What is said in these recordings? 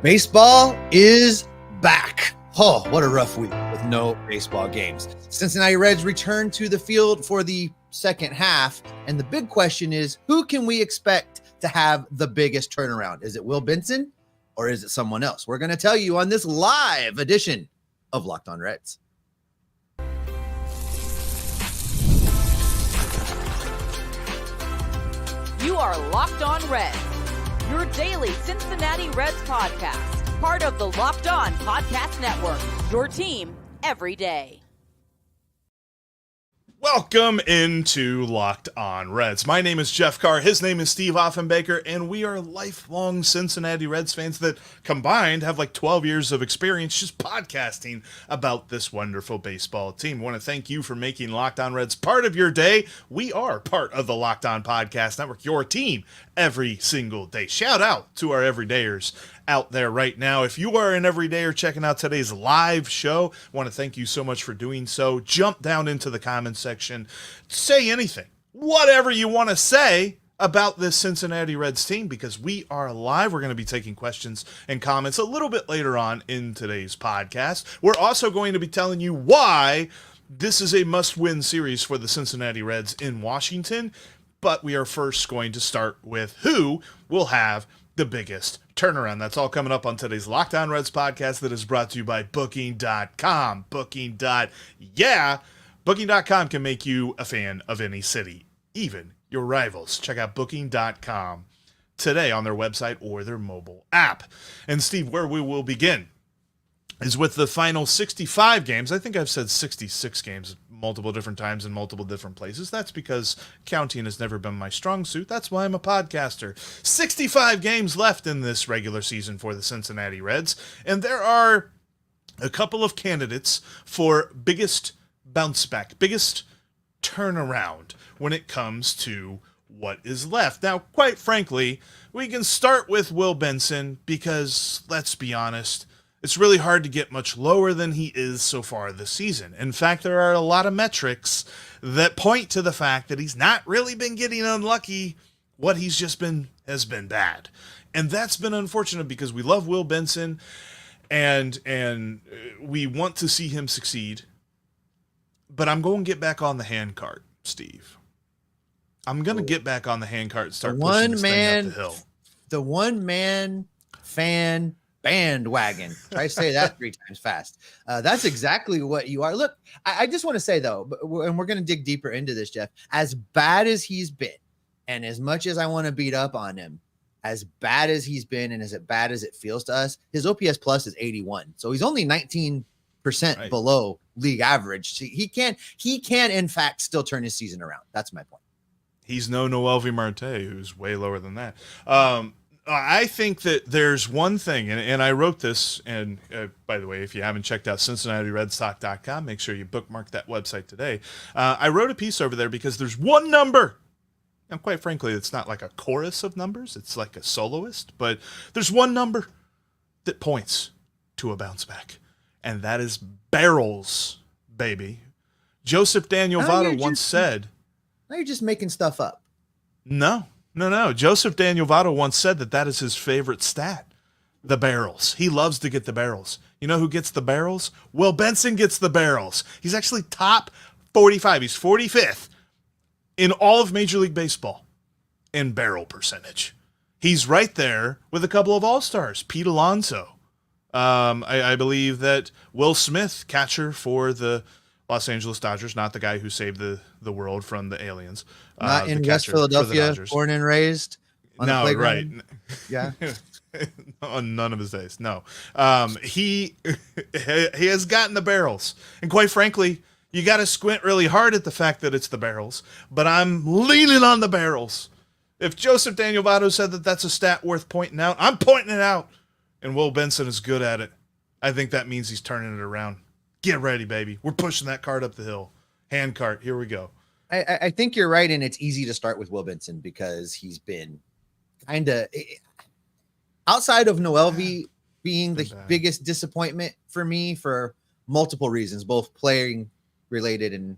Baseball is back. Oh, what a rough week with no baseball games. Cincinnati Reds return to the field for the second half. And the big question is, who can we expect to have the biggest turnaround? Is it Will Benson or is it someone else? We're going to tell you on this live edition of Locked On Reds. You are Locked On Reds, your daily Cincinnati Reds podcast, part of the Locked On Podcast Network, your team every day. Welcome into Locked On Reds. My name is Jeff Carr. His name is Steve Offenbaker, and we are lifelong Cincinnati Reds fans that combined have like 12 years of experience just podcasting about this wonderful baseball team. I want to thank you for making Locked On Reds part of your day. We are part of the Locked On Podcast Network, your team every single day. Shout out to our everydayers out there right now. If you are an everydayer checking out today's live show, I want to thank you so much for doing so. Jump down into the comments section. Say anything, whatever you want to say about this Cincinnati Reds team, because we are live. We're going to be taking questions and comments a little bit later on in today's podcast. We're also going to be telling you why this is a must-win series for the Cincinnati Reds in Washington. But we are first going to start with who will have the biggest turnaround. That's all coming up on today's Locked On Reds podcast that is brought to you by Booking.com. Booking.com can make you a fan of any city, even your rivals. Check out Booking.com today on their website or their mobile app. And Steve, where we will begin is with the final 65 games. I think I've said 66 games multiple different times in multiple different places. That's because counting has never been my strong suit. That's why I'm a podcaster. 65 games left in this regular season for the Cincinnati Reds, and there are a couple of candidates for biggest bounce back, biggest turnaround when it comes to what is left. Now, quite frankly, we can start with Will Benson because, let's be honest, it's really hard to get much lower than he is so far this season. In fact, there are a lot of metrics that point to the fact that he's not really been getting unlucky. What he's just been has been bad. And that's been unfortunate because we love Will Benson and we want to see him succeed. But I'm going to get back on the hand cart, Steve. I'm going to get back on the hand cart and start pushing this thing up the hill. The one-man fan bandwagon. Try to say that 3 times fast. That's exactly what you are. Look, I just want to say, though, and we're going to dig deeper into this, Jeff, as bad as he's been, and as much as I want to beat up on him, as bad as he's been and as bad as it feels to us, his OPS plus is 81. So he's only 19% below league average. So he can, in fact, still turn his season around. That's my point. He's no Noelvi Marte, who's way lower than that. I think that there's one thing, and I wrote this, and by the way, if you haven't checked out CincinnatiRedStock.com, make sure you bookmark that website today. I wrote a piece over there because there's one number, and quite frankly, it's not like a chorus of numbers, it's like a soloist, but there's one number that points to a bounce back, and that is barrels, baby. Joseph Daniel Votto once said... Now you're just making stuff up. No. Joseph Daniel Votto once said that is his favorite stat, the barrels. He loves to get the barrels. You know who gets the barrels? Will Benson gets the barrels. He's actually top 45. He's 45th in all of Major League Baseball in barrel percentage. He's right there with a couple of all-stars, Pete Alonso. I believe that Will Smith, catcher for the Los Angeles Dodgers, not the guy who saved the world from the aliens. Not in West Philadelphia, born and raised. No, right. Yeah. On none of his days. No. He has gotten the barrels. And quite frankly, you got to squint really hard at the fact that it's the barrels. But I'm leaning on the barrels. If Joseph Daniel Votto said that that's a stat worth pointing out, I'm pointing it out. And Will Benson is good at it. I think that means he's turning it around. Get ready, baby. We're pushing that cart up the hill. Hand cart. Here we go. I think you're right, and it's easy to start with Will Benson because he's been kind of outside of Noelvi being the biggest disappointment for me for multiple reasons, both playing related and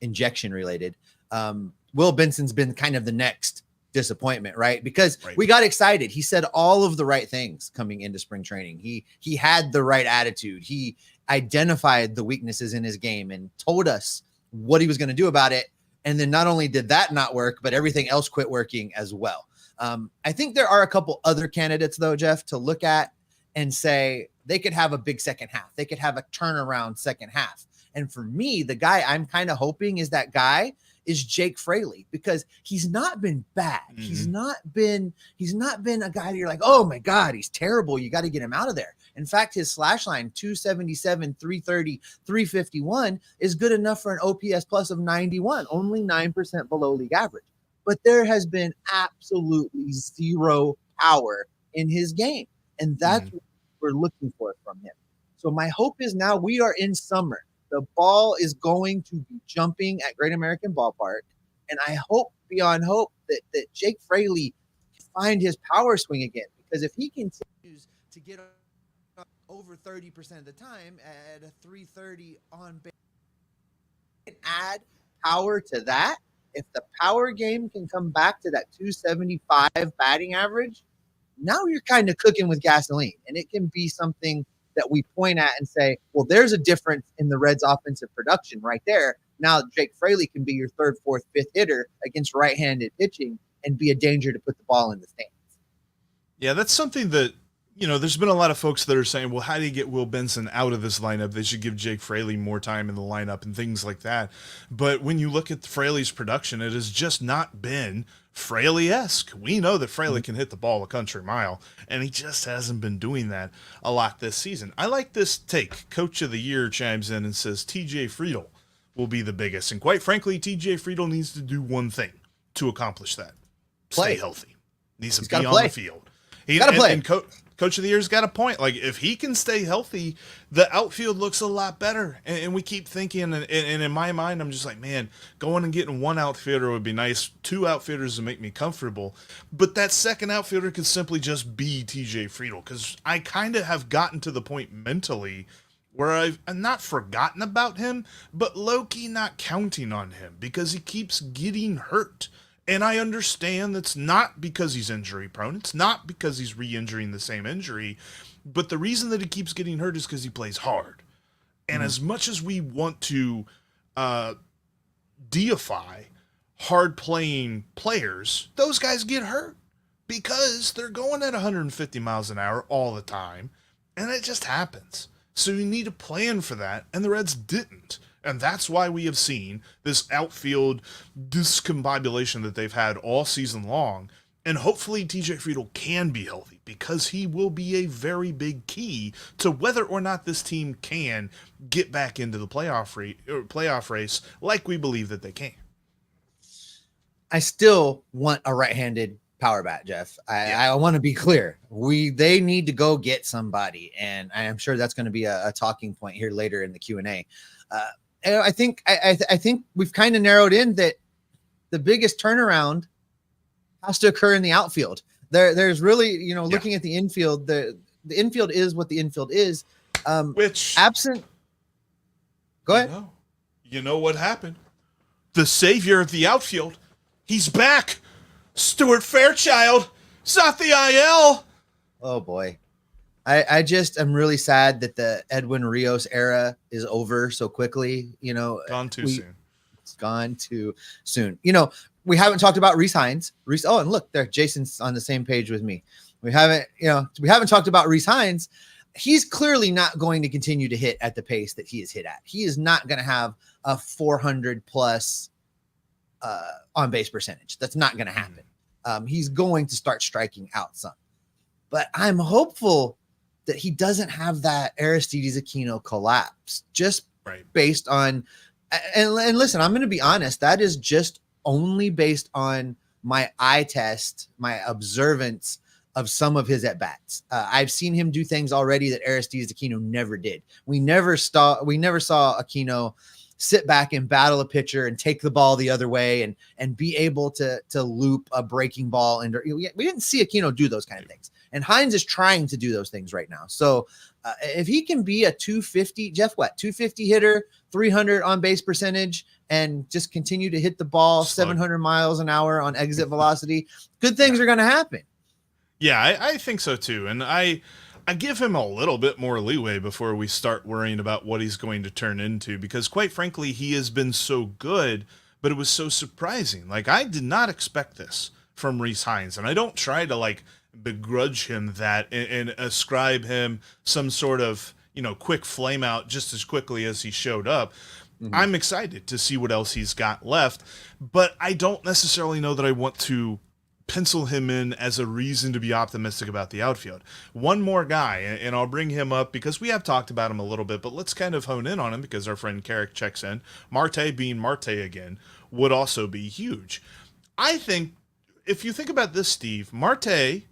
injection related. Will Benson's been kind of the next disappointment, right? Because Right. we got excited. He said all of the right things coming into spring training. He had the right attitude. He identified the weaknesses in his game and told us what he was going to do about it. And then not only did that not work, but everything else quit working as well. I think there are a couple other candidates, though, Jeff, to look at and say they could have a big second half. They could have a turnaround second half. And for me, the guy I'm kind of hoping is that guy is Jake Fraley, because he's not been bad. Mm-hmm. He's not been a guy that you're like, oh my God, he's terrible. You got to get him out of there. In fact, his slash line 277, 330, 351 is good enough for an OPS plus of 91, only 9% below league average. But there has been absolutely zero power in his game. And that's what we're looking for from him. So my hope is now we are in summer. The ball is going to be jumping at Great American Ballpark. And I hope beyond hope that Jake Fraley can find his power swing again. Because if he continues to get over 30% of the time at a 330 on base, and add power to that, if the power game can come back to that 275 batting average, now you're kind of cooking with gasoline. And it can be something that we point at and say, well, there's a difference in the Reds offensive production right there. Now Jake Fraley can be your third, fourth, fifth hitter against right-handed pitching and be a danger to put the ball in the stands. Yeah, that's something that, there's been a lot of folks that are saying, well, how do you get Will Benson out of this lineup? They should give Jake Fraley more time in the lineup and things like that. But when you look at Fraley's production, it has just not been Fraley-esque. We know that Fraley can hit the ball a country mile, and he just hasn't been doing that a lot this season. I like this take. Coach of the Year chimes in and says TJ Friedl will be the biggest. And quite frankly, TJ Friedl needs to do one thing to accomplish that. Play. Stay healthy. Needs to He's be on play. the field. He gotta play. And Coach of the Year's got a point. Like, if he can stay healthy, the outfield looks a lot better. And we keep thinking, and in my mind, I'm just like, man, going and getting one outfielder would be nice. Two outfielders to make me comfortable. But that second outfielder could simply just be TJ Friedl, because I kind of have gotten to the point mentally where I've not forgotten about him, but low-key not counting on him because he keeps getting hurt. And I understand that's not because he's injury prone. It's not because he's re-injuring the same injury. But the reason that he keeps getting hurt is because he plays hard. And as much as we want to deify hard-playing players, those guys get hurt because they're going at 150 miles an hour all the time. And it just happens. So you need to plan for that. And the Reds didn't. And that's why we have seen this outfield discombobulation that they've had all season long. And hopefully TJ Friedl can be healthy, because he will be a very big key to whether or not this team can get back into the playoff race like we believe that they can. I still want a right-handed power bat, Jeff. I want to be clear. They need to go get somebody. And I am sure that's going to be a talking point here later in the Q&A. And I think we've kind of narrowed in that the biggest turnaround has to occur in the outfield. There's really, looking at the infield, the infield is what the infield is. Which absent. Go ahead. You know what happened? The savior of the outfield, he's back. Stuart Fairchild is off the IL. Oh boy. I just am really sad that the Edwin Rios era is over so quickly. Gone too soon. It's gone too soon. We haven't talked about Rhys Hines. Oh, and look there, Jason's on the same page with me. We haven't talked about Rhys Hines. He's clearly not going to continue to hit at the pace that he is hit at. He is not going to have a 400 plus on base percentage. That's not going to happen. He's going to start striking out some, but I'm hopeful that he doesn't have that Aristides Aquino collapse just based on, and listen, I'm going to be honest. That is just only based on my eye test, my observance of some of his at-bats. I've seen him do things already that Aristides Aquino never did. We never saw Aquino sit back and battle a pitcher and take the ball the other way and be able to loop a breaking ball. And we didn't see Aquino do those kind of things. And Hines is trying to do those things right now. So if he can be a 250, Jeff Wett, 250 hitter, 300 on base percentage, and just continue to hit the ball 700 miles an hour on exit velocity, good things are going to happen. Yeah, I think so too. And I give him a little bit more leeway before we start worrying about what he's going to turn into, because quite frankly, he has been so good, but it was so surprising. Like, I did not expect this from Rhys Hines, and I don't try to begrudge him that and ascribe him some sort of, quick flame out just as quickly as he showed up. Mm-hmm. I'm excited to see what else he's got left, but I don't necessarily know that I want to pencil him in as a reason to be optimistic about the outfield. One more guy, and I'll bring him up because we have talked about him a little bit, but let's kind of hone in on him because our friend Carrick checks in. Marte being Marte again would also be huge. I think, if you think about this, Steve, Marte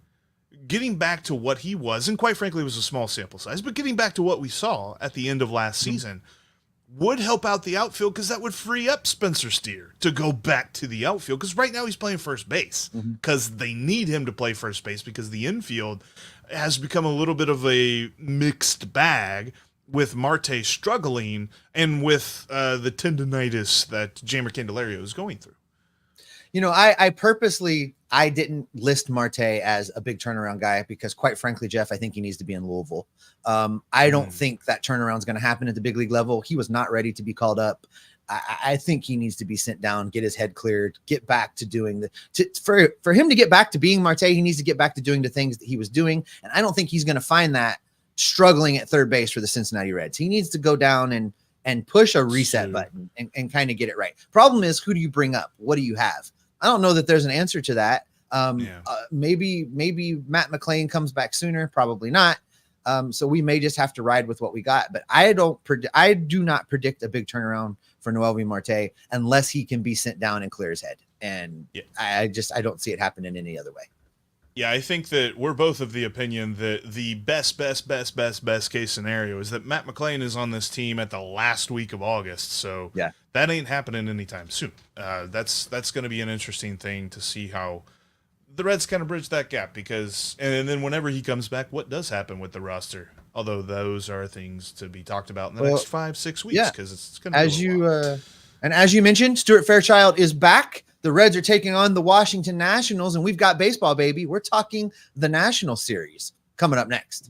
getting back to what he was, and quite frankly it was a small sample size, but getting back to what we saw at the end of last season would help out the outfield, because that would free up Spencer Steer to go back to the outfield, because right now he's playing first base because they need him to play first base, because the infield has become a little bit of a mixed bag with Marte struggling and with the tendonitis that Jeimer Candelario is going through. I purposely, I didn't list Marte as a big turnaround guy because, quite frankly, Jeff, I think he needs to be in Louisville. I don't think that turnaround is going to happen at the big league level. He was not ready to be called up. I think he needs to be sent down, get his head cleared, get back to doing for him to get back to being Marte, he needs to get back to doing the things that he was doing. And I don't think he's going to find that struggling at third base for the Cincinnati Reds. He needs to go down and push a reset button and kind of get it right. Problem is, who do you bring up? What do you have? I don't know that there's an answer to that. Maybe Matt McLain comes back sooner. Probably not. So we may just have to ride with what we got. But I do not predict a big turnaround for Noelvi Marte unless he can be sent down and clear his head. And I don't see it happening any other way. Yeah, I think that we're both of the opinion that the best case scenario is that Matt McLain is on this team at the last week of August. So that ain't happening anytime soon. That's going to be an interesting thing to see how the Reds kind of bridge that gap, because and then whenever he comes back, what does happen with the roster? Although those are things to be talked about in the next 5-6 weeks, because it's going to and as you mentioned, Stuart Fairchild is back. The Reds are taking on the Washington Nationals, and we've got baseball, baby. We're talking the National Series coming up next.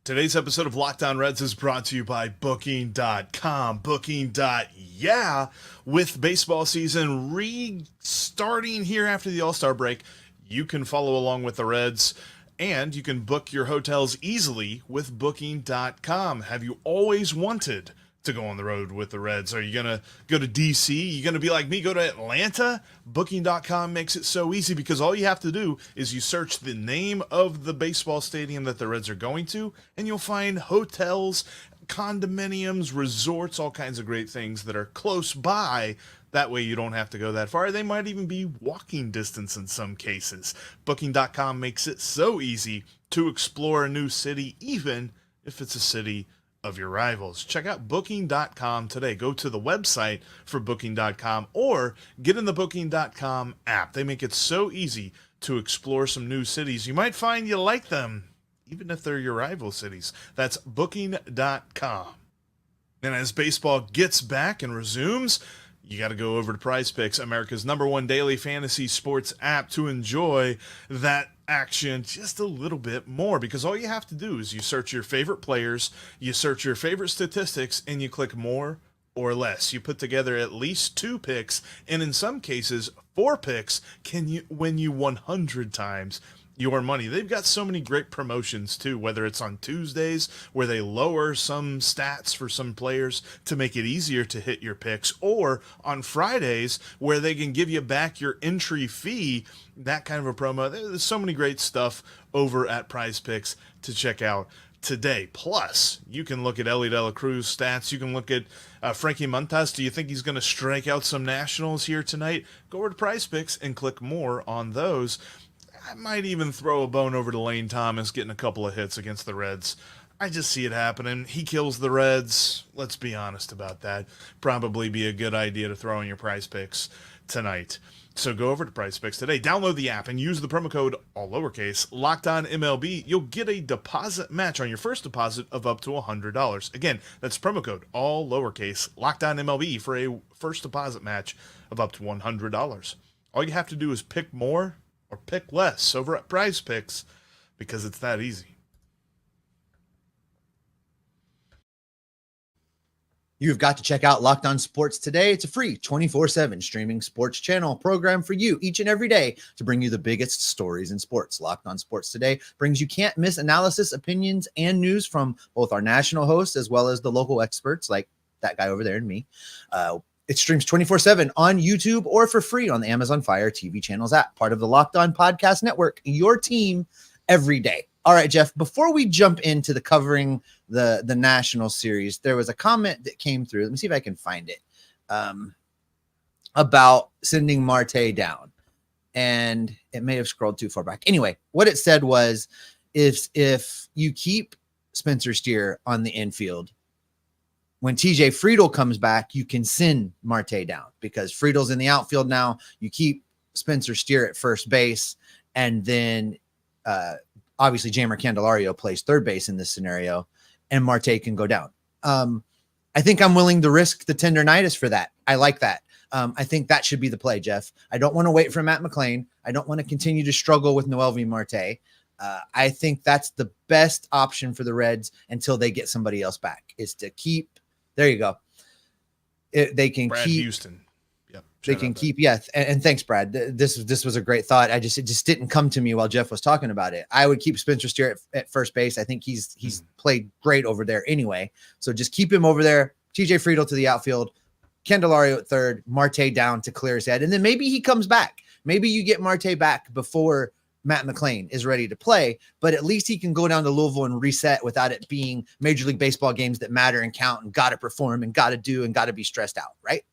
Today's episode of Locked On Reds is brought to you by Booking.com. Booking.yeah, with baseball season restarting here after the All-Star break, you can follow along with the Reds, and you can book your hotels easily with Booking.com. Have you always wanted to go on the road with the Reds? Are you going to go to DC? You going to be like me, go to Atlanta? Booking.com makes it so easy, because all you have to do is you search the name of the baseball stadium that the Reds are going to, and you'll find hotels, condominiums, resorts, all kinds of great things that are close by. That way you don't have to go that far. They might even be walking distance in some cases. Booking.com makes it so easy to explore a new city, even if it's a city of your rivals. Check out Booking.com today. Go to the website for Booking.com or get in the Booking.com app. They make it so easy to explore some new cities. You might find you like them, even if they're your rival cities. That's Booking.com. And as baseball gets back and resumes, you got to go over to PrizePicks, America's #1 daily fantasy sports app, to enjoy that action just a little bit more, because all you have to do is you search your favorite players, you search your favorite statistics, and you click more or less. You put together at least 2 picks, and in some cases 4 picks can win you 100 times your money. They've got so many great promotions too, whether it's on Tuesdays where they lower some stats for some players to make it easier to hit your picks, or on Fridays where they can give you back your entry fee, that kind of a promo. There's so many great stuff over at PrizePicks to check out today. Plus, you can look at Ellie De La Cruz stats. You can look at Frankie Montas. Do you think he's going to strike out some Nationals here tonight? Go over to PrizePicks and click more on those. I might even throw a bone over to Lane Thomas getting a couple of hits against the Reds. I just see it happening. He kills the Reds. Let's be honest about that. Probably be a good idea to throw in your Prize Picks tonight. So go over to Prize Picks today, download the app, and use the promo code, all lowercase, LOCKEDONMLB. You'll get a deposit match on your first deposit of up to $100. Again, that's promo code, all lowercase, LOCKEDONMLB for a first deposit match of up to $100. All you have to do is pick more or pick less over at Prize Picks because it's that easy. You've got to check out Locked On Sports today. It's a free 24/7 streaming sports channel program for you each and every day to bring you the biggest stories in sports. Locked On Sports today brings you can't miss analysis, opinions, and news from both our national hosts as well as the local experts like that guy over there and me. It streams 24/7 on YouTube or for free on the Amazon Fire TV channels app, part of the Locked On Podcast Network, your team every day. All right, Jeff, before we jump into the covering the national series, there was a comment that came through. Let me see if I can find it, about sending Marte down. And it may have scrolled too far back. Anyway, what it said was, if you keep Spencer Steer on the infield, when TJ Friedl comes back, you can send Marte down because Friedl's in the outfield now. You keep Spencer Steer at first base, and then obviously Jeimer Candelario plays third base in this scenario, and Marte can go down. I think I'm willing to risk the tendonitis for that. I like that. I think that should be the play, Jeff. I don't want to wait for Matt McLain. I don't want to continue to struggle with Noelvi Marte. I think that's the best option for the Reds until they get somebody else back, is to keep. There you go. They can Brad keep Houston. Yep. They can keep. Yes. And thanks, Brad. This was a great thought. It just didn't come to me while Jeff was talking about it. I would keep Spencer Steer at first base. I think he's played great over there anyway. So just keep him over there. TJ Friedl to the outfield, Candelario at third, Marte down to clear his head. And then maybe he comes back. Maybe you get Marte back before Matt McLain is ready to play, but at least he can go down to Louisville and reset without it being Major League Baseball games that matter and count and got to perform and got to do and got to be stressed out, right?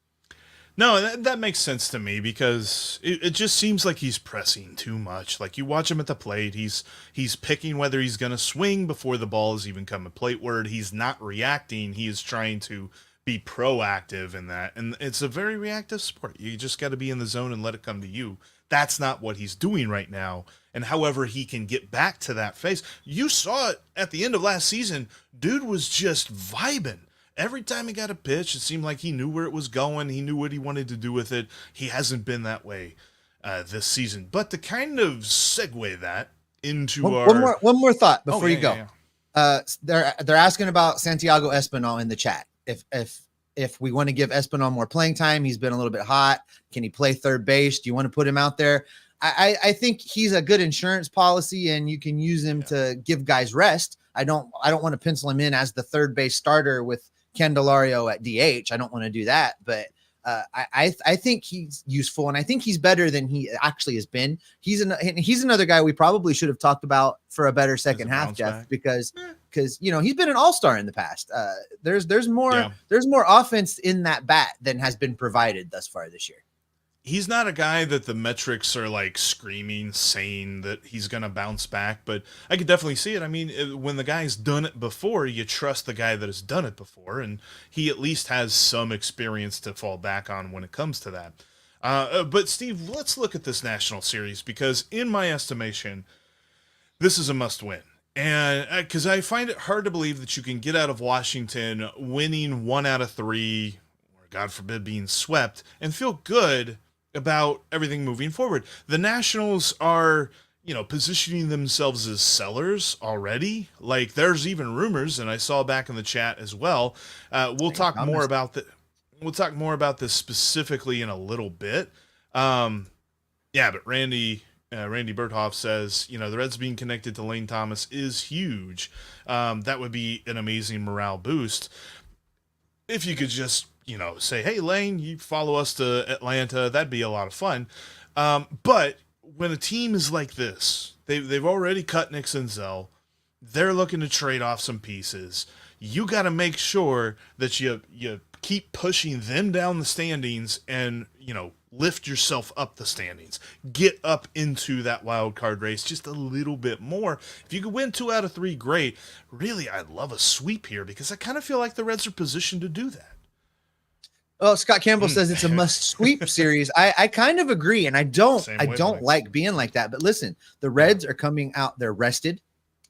No, that makes sense to me because it just seems like he's pressing too much. Like you watch him at the plate, he's picking whether he's going to swing before the ball is even coming plateward. He's not reacting. He is trying to be proactive in that. And it's a very reactive sport. You just got to be in the zone and let it come to you. That's not what he's doing right now. And however he can get back to that phase, you saw it at the end of last season. Dude was just vibing. Every time he got a pitch, it seemed like he knew where it was going. He knew what he wanted to do with it. He hasn't been that way this season. But to kind of segue that into one more thought before you go. Yeah. They're asking about Santiago Espinal in the chat. If we want to give Espinal more playing time, he's been a little bit hot. Can he play third base? Do you want to put him out there? I think he's a good insurance policy, and you can use him to give guys rest. I don't want to pencil him in as the third base starter with Candelario at DH. I don't want to do that, but I think he's useful, and I think he's better than he actually has been. He's another guy we probably should have talked about for a better second half, Jeff, because he's been an all-star in the past. There's more offense in that bat than has been provided thus far this year. He's not a guy that the metrics are like screaming, saying that he's going to bounce back, but I could definitely see it. I mean, when the guy's done it before, you trust the guy that has done it before, and he at least has some experience to fall back on when it comes to that. But Steve, let's look at this national series, because in my estimation, this is a must-win. And because I find it hard to believe that you can get out of Washington winning 1 out of 3, or God forbid being swept, and feel good about everything moving forward. The Nationals are, positioning themselves as sellers already. Like there's even rumors, and I saw back in the chat as well. We'll talk more about this specifically in a little bit. But Randy Berthoff says, the Reds being connected to Lane Thomas is huge. That would be an amazing morale boost. If you could just say, hey, Lane, you follow us to Atlanta. That'd be a lot of fun. But when a team is like this, they've already cut Nick Senzel. They're looking to trade off some pieces. You got to make sure that you keep pushing them down the standings and, lift yourself up the standings, get up into that wild card race just a little bit more. If you could win 2 out of 3, great. Really, I'd love a sweep here because I kind of feel like the Reds are positioned to do that. Well, Scott Campbell says it's a must sweep series. I kind of agree, and I don't like being like that. But listen, the Reds are coming out, they're rested.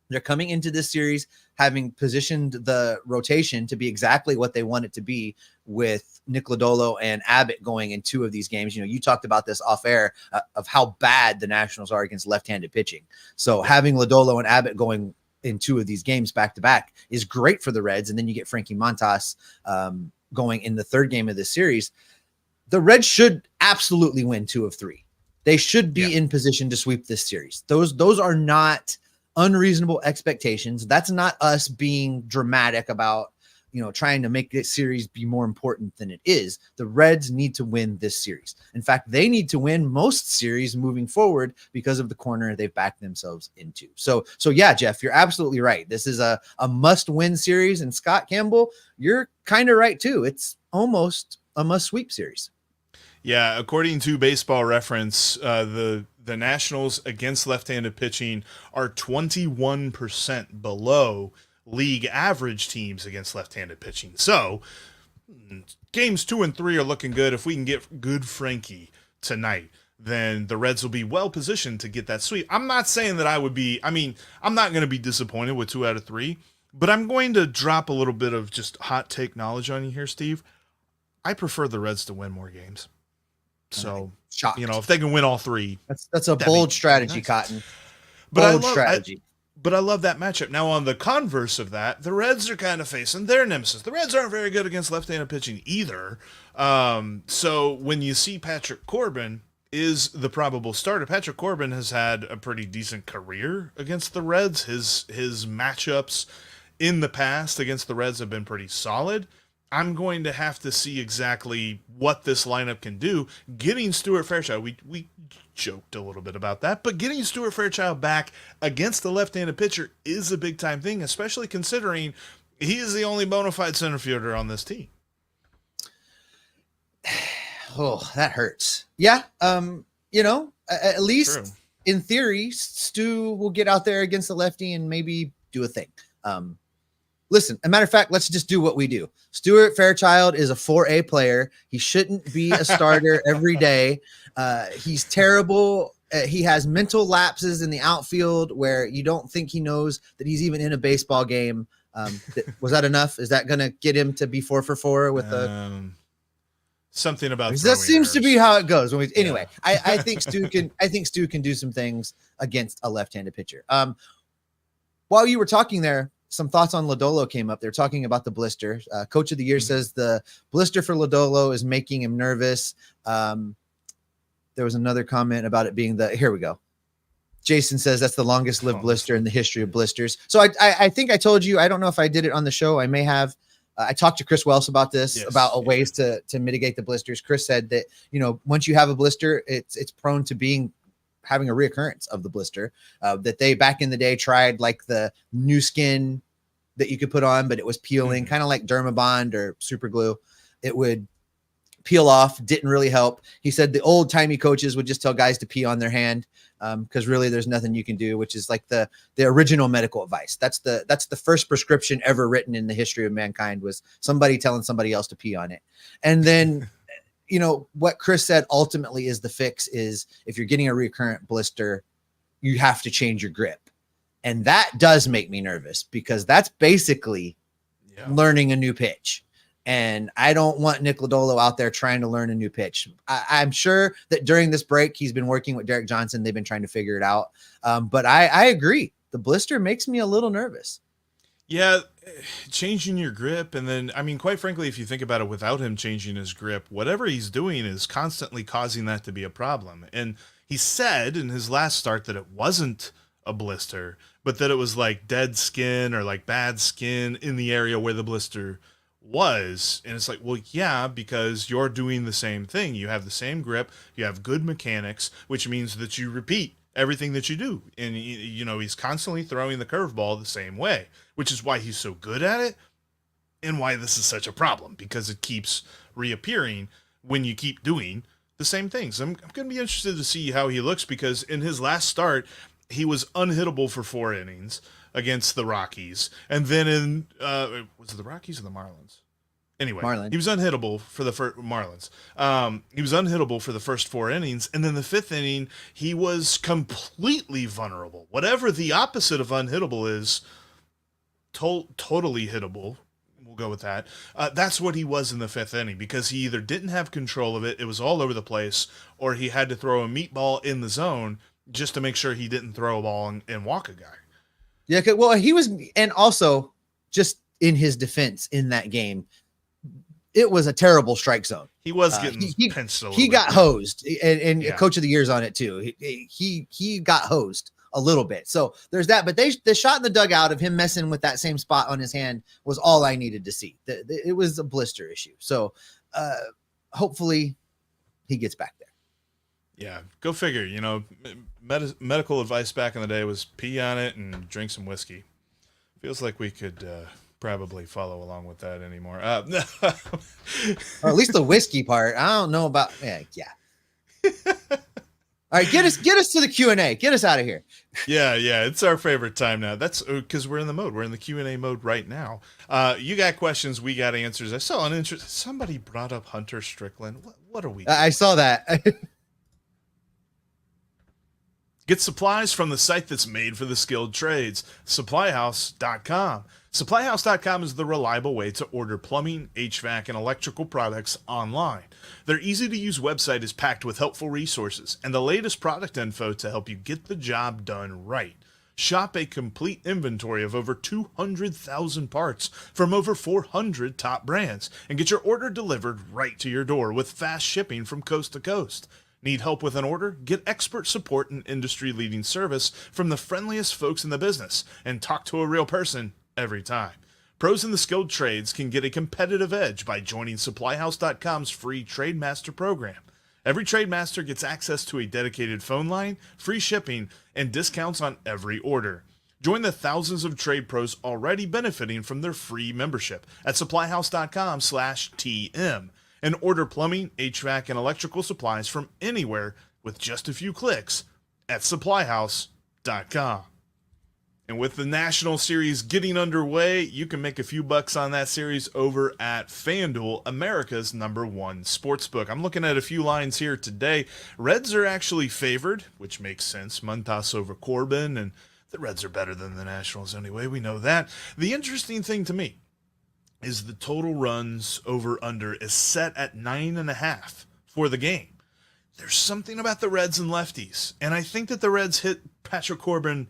They're coming into this series having positioned the rotation to be exactly what they want it to be, with Nick Lodolo and Abbott going in 2 of these games. You know, you talked about this off air of how bad the Nationals are against left-handed pitching. So having Lodolo and Abbott going in 2 of these games back to back is great for the Reds. And then you get Frankie Montas going in the 3rd game of this series. The Reds should absolutely win 2 of 3. They should be in position to sweep this series. Those are not unreasonable expectations. That's not us being dramatic about, you know, trying to make this series be more important than it is. The Reds need to win this series. In fact, they need to win most series moving forward because of the corner they've backed themselves into. So yeah, Jeff, you're absolutely right. This is a must-win series, and Scott Campbell, you're kind of right too. It's almost a must-sweep series. Yeah, according to Baseball Reference, the Nationals against left-handed pitching are 21% below league average teams against left-handed pitching. So games 2 and 3 are looking good. If we can get good Frankie tonight, then the Reds will be well positioned to get that sweep. I'm not saying that I'm not going to be disappointed with 2 out of 3, but I'm going to drop a little bit of just hot take knowledge on you here, Steve. I prefer the Reds to win more games. So, shocked. You know, if they can win all 3, that's a bold strategy, nice. Cotton. Bold strategy. But I love that matchup. Now, on the converse of that, the Reds are kind of facing their nemesis. The Reds aren't very good against left-handed pitching either. So when you see Patrick Corbin is the probable starter, Patrick Corbin has had a pretty decent career against the Reds. His matchups in the past against the Reds have been pretty solid. I'm going to have to see exactly what this lineup can do. Getting Stuart Fairchild, we joked a little bit about that, but getting Stuart Fairchild back against the left-handed pitcher is a big-time thing, especially considering he is the only bona fide center fielder on this team. Oh, that hurts. Yeah, you know, at least in theory, Stu will get out there against the lefty and maybe do a thing. Listen, as a matter of fact, let's just do what we do. Stuart Fairchild is a 4A player. He shouldn't be a starter every day. He's terrible. He has mental lapses in the outfield where you don't think he knows that he's even in a baseball game. Was that enough? Is that going to get him to be 4 for 4 with something about that seems to be how it goes. Anyway, I think Stu can do some things against a left-handed pitcher. While you were talking there, some thoughts on Lodolo came up. They're talking about the blister. Coach of the Year says the blister for Lodolo is making him nervous. There was another comment about it being here we go. Jason says that's the longest lived blister in the history of blisters. So I think I told you, I don't know if I did it on the show. I may have. I talked to Chris Wells about this, about ways to mitigate the blisters. Chris said that, you know, once you have a blister, it's prone to having a reoccurrence of the blister, that they back in the day tried like the new skin that you could put on, but it was peeling, kind of like Dermabond or super glue. It would peel off, didn't really help. He said the old timey coaches would just tell guys to pee on their hand, because really there's nothing you can do, which is like the original medical advice. That's the first prescription ever written in the history of mankind, was somebody telling somebody else to pee on it. And then you know, what Chris said ultimately is the fix is if you're getting a recurrent blister, you have to change your grip. And that does make me nervous because that's basically learning a new pitch. And I don't want Nick Lodolo out there trying to learn a new pitch. I'm sure that during this break, he's been working with Derek Johnson. They've been trying to figure it out. But I agree. The blister makes me a little nervous. Yeah, changing your grip. And then, I mean, quite frankly, if you think about it, without him changing his grip, whatever he's doing is constantly causing that to be a problem. And he said in his last start that it wasn't a blister, but that it was like dead skin or like bad skin in the area where the blister was. And it's like, well, yeah, because you're doing the same thing. You have the same grip, you have good mechanics, which means that you repeat everything that you do. And, you know, he's constantly throwing the curveball the same way, which is why he's so good at it and why this is such a problem, because it keeps reappearing when you keep doing the same things. I'm going to be interested to see how he looks because in his last start, he was unhittable for 4 innings against the Rockies. And then in, was it the Rockies or the Marlins? Anyway, Marlins. He was unhittable for the Marlins. He was unhittable for the first 4 innings. And then the 5th inning, he was completely vulnerable. Whatever the opposite of unhittable is, totally hittable. We'll go with that. That's what he was in the 5th inning because he either didn't have control of it, it was all over the place, or he had to throw a meatball in the zone just to make sure he didn't throw a ball and walk a guy. Yeah, well, he was, and also just in his defense in that game, it was a terrible strike zone. He was getting pinched a little He bit. got hosed, and Yeah. Coach of the Year's on it too. He got hosed a little bit. So there's that. But the shot in the dugout of him messing with that same spot on his hand was all I needed to see. It was a blister issue. So hopefully he gets back there. Yeah, go figure. You know, medical advice back in the day was pee on it and drink some whiskey. Feels like we could probably follow along with that anymore. Or at least the whiskey part. I don't know about. Yeah. All right, get us to the Q&A. Get us out of here. Yeah, it's our favorite time now. That's because we're in the mode. We're in the Q&A mode right now. You got questions, we got answers. I saw an interest. Somebody brought up Hunter Strickland. What are we doing? I saw that. Get supplies from the site that's made for the skilled trades, supplyhouse.com. Supplyhouse.com is the reliable way to order plumbing, HVAC, and electrical products online. Their easy-to-use website is packed with helpful resources and the latest product info to help you get the job done right. Shop a complete inventory of over 200,000 parts from over 400 top brands and get your order delivered right to your door with fast shipping from coast to coast. Need help with an order? Get expert support and industry-leading service from the friendliest folks in the business and talk to a real person every time. Pros in the skilled trades can get a competitive edge by joining SupplyHouse.com's free Trade Master program. Every Trade Master gets access to a dedicated phone line, free shipping, and discounts on every order. Join the thousands of trade pros already benefiting from their free membership at SupplyHouse.com/TM. And order plumbing, HVAC, and electrical supplies from anywhere with just a few clicks at supplyhouse.com. And with the National Series getting underway, you can make a few bucks on that series over at FanDuel, America's #1 sportsbook. I'm looking at a few lines here today. Reds are actually favored, which makes sense. Montas over Corbin, and the Reds are better than the Nationals anyway. We know that. The interesting thing to me is the total runs over under is set at 9.5 for the game. There's something about the Reds and lefties, and I think that the Reds hit Patrick Corbin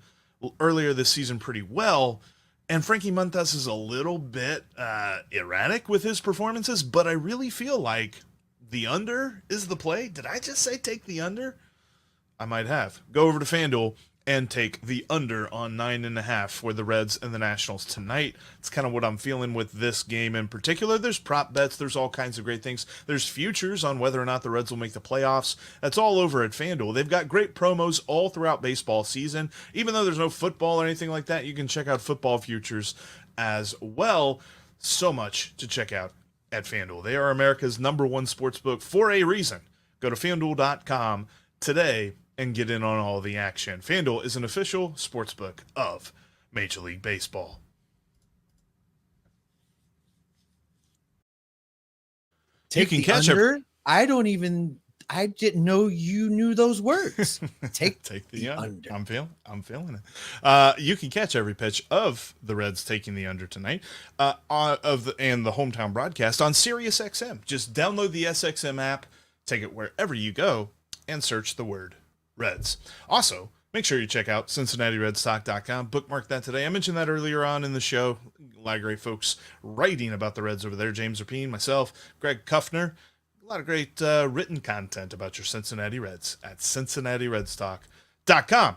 earlier this season pretty well, and Frankie Montas is a little bit erratic with his performances, but I really feel like the under is the play. Did I just say take the under? I might have. Go over to FanDuel and take the under on 9.5 for the Reds and the Nationals tonight. It's kind of what I'm feeling with this game in particular. There's prop bets. There's all kinds of great things. There's futures on whether or not the Reds will make the playoffs. That's all over at FanDuel. They've got great promos all throughout baseball season. Even though there's no football or anything like that, you can check out football futures as well. So much to check out at FanDuel. They are America's #1 sportsbook for a reason. Go to FanDuel.com today and get in on all the action. FanDuel is an official sportsbook of Major League Baseball. Take you the can catch under. I didn't know you knew those words. Take the under. I'm feeling it. You can catch every pitch of the Reds taking the under tonight and the hometown broadcast on SiriusXM. Just download the SXM app, take it wherever you go, and search the word Reds. Also, make sure you check out CincinnatiRedstock.com. Bookmark that today. I mentioned that earlier on in the show. A lot of great folks writing about the Reds over there. James Rapine, myself, Greg Kuffner. A lot of great written content about your Cincinnati Reds at CincinnatiRedstock.com. All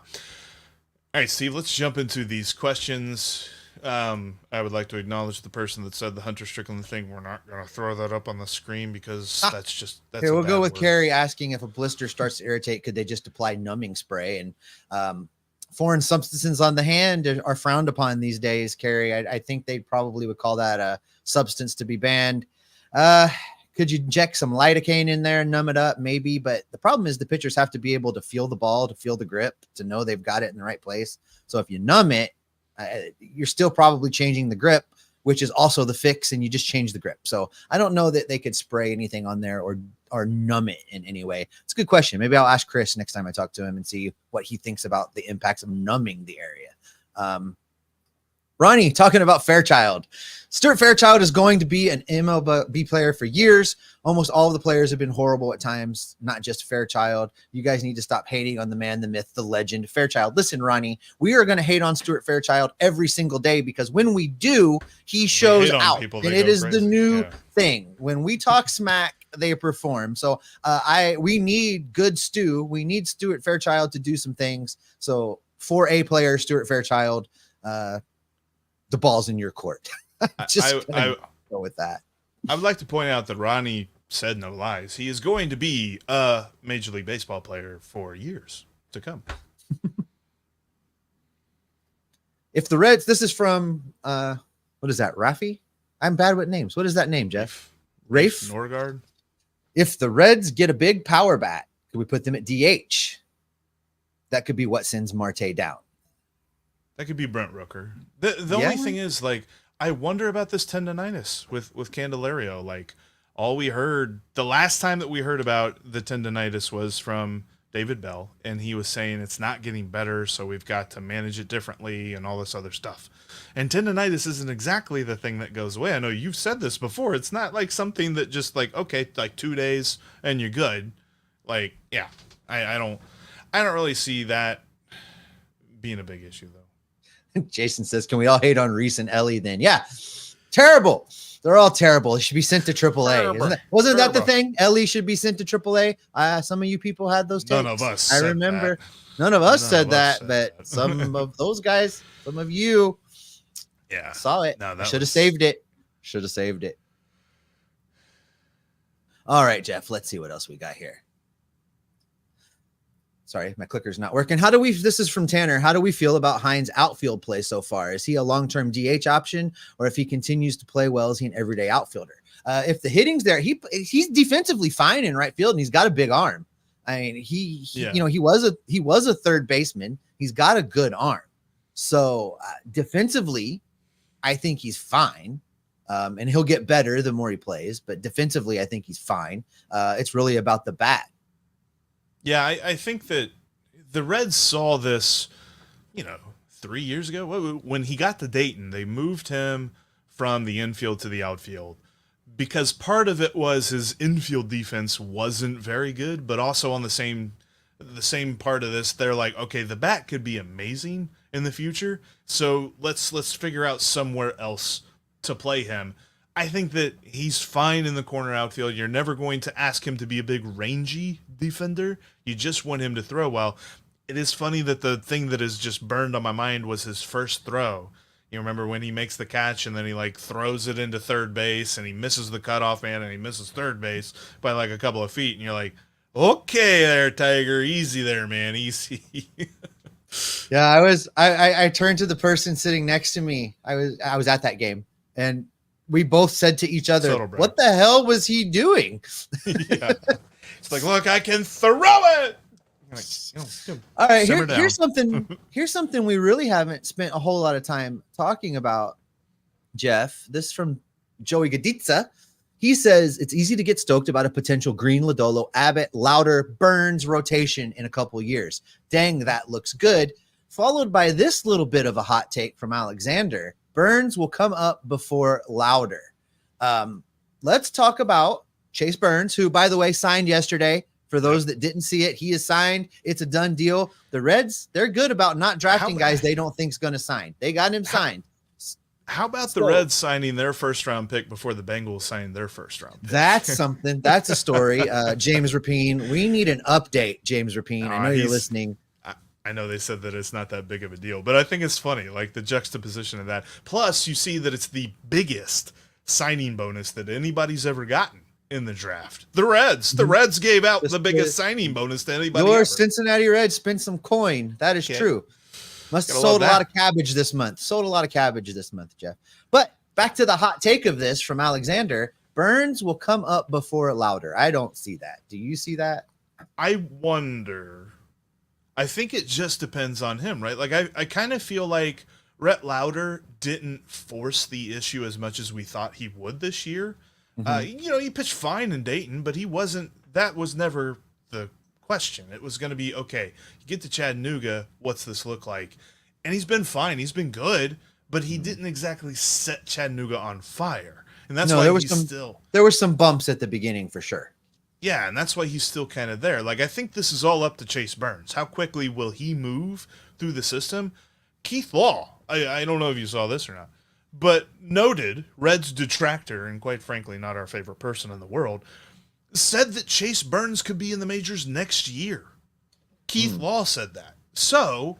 right, Steve, let's jump into these questions. I would like to acknowledge the person that said the Hunter Strickland thing. We're not going to throw that up on the screen because that's Here, we'll go with word. Carrie asking if a blister starts to irritate, could they just apply numbing spray? And foreign substances on the hand are frowned upon these days, Carrie. I think they probably would call that a substance to be banned. Could Could you inject some lidocaine in there and numb it up? Maybe. But the problem is the pitchers have to be able to feel the ball, to feel the grip, to know they've got it in the right place. So if you numb it, you're still probably changing the grip, which is also the fix, and you just change the grip. So I don't know that they could spray anything on there or numb it in any way. It's a good question. Maybe I'll ask Chris next time I talk to him and see what he thinks about the impacts of numbing the area. Ronnie talking about Fairchild. Stuart Fairchild is going to be an MLB player for years. Almost all of the players have been horrible at times, not just Fairchild. You guys need to stop hating on the man, the myth, the legend, Fairchild. Listen, Ronnie, we are going to hate on Stuart Fairchild every single day because when we do, he shows out. And it is the new thing. When we talk smack, they perform. So we need good Stu. We need Stuart Fairchild to do some things. So for a player, Stuart Fairchild, the ball's in your court. I go with that. I would like to point out that Ronnie said no lies. He is going to be a Major League Baseball player for years to come. If the Reds, this is from, what is that, Rafi? I'm bad with names. What is that name, Jeff? Rafe Norgard. If the Reds get a big power bat, could we put them at DH? That could be what sends Marte down. That could be Brent Rooker. The only thing is, like, I wonder about this tendonitis with Candelario. Like, all we heard, the last time that we heard about the tendonitis was from David Bell, and he was saying it's not getting better, so we've got to manage it differently and all this other stuff. And tendonitis isn't exactly the thing that goes away. I know you've said this before. It's not like something that just like, okay, like 2 days and you're good. Like, yeah, I don't really see that being a big issue, though. Jason says, can we all hate on Reese and Ellie then? Yeah. Terrible. They're all terrible. It should be sent to AAA. Wasn't that the thing? Ellie should be sent to AAA. Some of you people had those takes. None of us. I remember. None of us said that, but some of those guys, some of you saw it. No, should have saved it. Should have saved it. All right, Jeff, let's see what else we got here. Sorry, my clicker's not working. This is from Tanner. How do we feel about Hines' outfield play so far? Is he a long-term DH option, or if he continues to play well, is he an everyday outfielder? If the hitting's there, he's defensively fine in right field, and he's got a big arm. I mean, he was a third baseman. He's got a good arm. So defensively, I think he's fine. And he'll get better the more he plays, but defensively, I think he's fine. It's really about the bat. Yeah, I think that the Reds saw this, 3 years ago. When he got to Dayton, they moved him from the infield to the outfield because part of it was his infield defense wasn't very good, but also on the same part of this, they're like, okay, the bat could be amazing in the future, so let's figure out somewhere else to play him. I think that he's fine in the corner outfield. You're never going to ask him to be a big rangy defender. You just want him to throw well. It is funny that the thing that is just burned on my mind was his first throw. You remember when he makes the catch and then he like throws it into third base and he misses the cutoff man and he misses third base by like a couple of feet. And you're like, okay there, Tiger. Easy there, man. Easy. Yeah, I turned to the person sitting next to me. I was at that game, and we both said to each other, what the hell was he doing? Yeah. It's like, look, I can throw it. Like, all right, here's something we really haven't spent a whole lot of time talking about, Jeff. This is from Joey Gaditza. He says it's easy to get stoked about a potential Green, Lodolo, Abbott, Lauder, Burns rotation in a couple years. Dang, that looks good. Followed by this little bit of a hot take from Alexander. Burns will come up before Lauder. Let's talk about Chase Burns, who, by the way, signed yesterday. For those that didn't see it, he is signed. It's a done deal. The Reds, they're good about not drafting guys they don't think is going to sign. They got him signed. How about the Reds signing their first-round pick before the Bengals signed their first-round pick? That's something. That's a story. James Rapine, we need an update, James Rapine. I know you're listening. I know they said that it's not that big of a deal, but I think it's funny, like the juxtaposition of that. Plus, you see that it's the biggest signing bonus that anybody's ever gotten in the draft. The Reds gave out the biggest signing bonus to anybody ever. Your Cincinnati Reds spent some coin. That is true. Must have sold a lot of cabbage this month. Jeff. But back to the hot take of this from Alexander. Burns will come up before Louder. I don't see that. Do you see that? I wonder. I think it just depends on him, right? Like I kind of feel like Rhett Louder didn't force the issue as much as we thought he would this year. He pitched fine in Dayton, but that was never the question. It was going to be, okay, you get to Chattanooga, what's this look like? And he's been fine. He's been good, but he didn't exactly set Chattanooga on fire. And that's why there were some bumps at the beginning for sure. Yeah, and that's why he's still kind of there. Like, I think this is all up to Chase Burns. How quickly will he move through the system? Keith Law, I don't know if you saw this or not, but noted Reds detractor, and quite frankly, not our favorite person in the world, said that Chase Burns could be in the majors next year. Keith Law said that. So,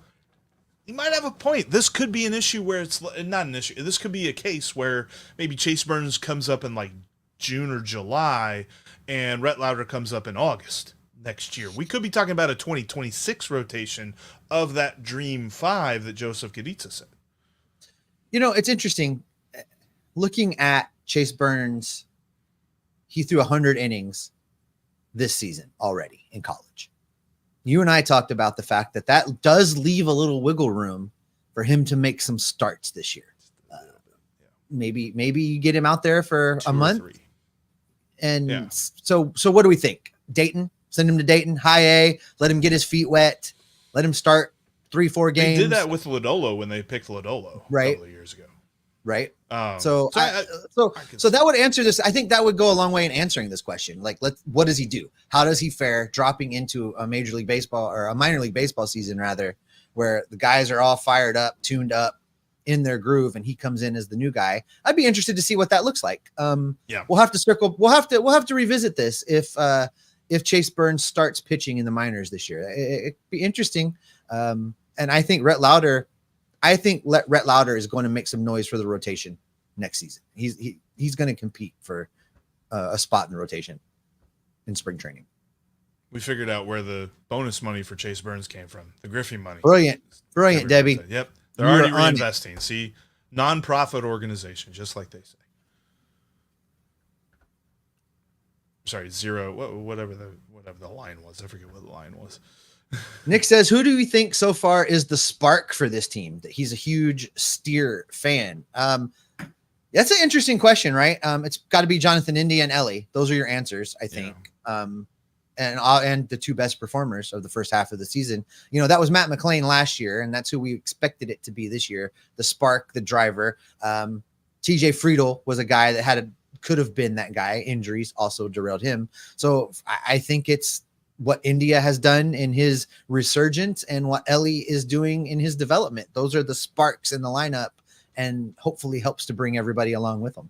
he might have a point. This could be an issue where it's not an issue. This could be a case where maybe Chase Burns comes up in like June or July, and Rhett Louder comes up in August next year. We could be talking about a 2026 rotation of that Dream 5 that Joseph Gaditza said. It's interesting. Looking at Chase Burns, he threw 100 innings this season already in college. You and I talked about the fact that does leave a little wiggle room for him to make some starts this year. Maybe you get him out there for a month. And so what do we think? Dayton, send him to Dayton, high A, let him get his feet wet, let him start 3-4 games. They did that with Lodolo when they picked Lodolo a couple of years ago. Right. So that would answer this. I think that would go a long way in answering this question. Like, what does he do? How does he fare dropping into a Major League Baseball or a minor league baseball season rather, where the guys are all fired up, tuned up, in their groove, and he comes in as the new guy? I'd be interested to see what that looks like. We'll have to circle. We'll have to revisit this if Chase Burns starts pitching in the minors this year. It'd be interesting. And I think Rhett Louder is going to make some noise for the rotation next season. He's going to compete for a spot in the rotation in spring training. We figured out where the bonus money for Chase Burns came from. The Griffey money. Brilliant, Debbie. Said. Yep. They're already reinvesting. See, non-profit organization, just like they say. Sorry, zero. Whatever the line was. I forget what the line was. Nick says, "Who do you think so far is the spark for this team?" That he's a huge Steer fan. That's an interesting question, right? It's got to be Jonathan India and Ellie. Those are your answers, I think. Yeah. And the two best performers of the first half of the season. That was Matt McLean last year, and that's who we expected it to be this year. The spark, the driver. TJ Friedl was a guy that could have been that guy. Injuries also derailed him. So I think it's what India has done in his resurgence and what Ellie is doing in his development. Those are the sparks in the lineup, and hopefully helps to bring everybody along with them.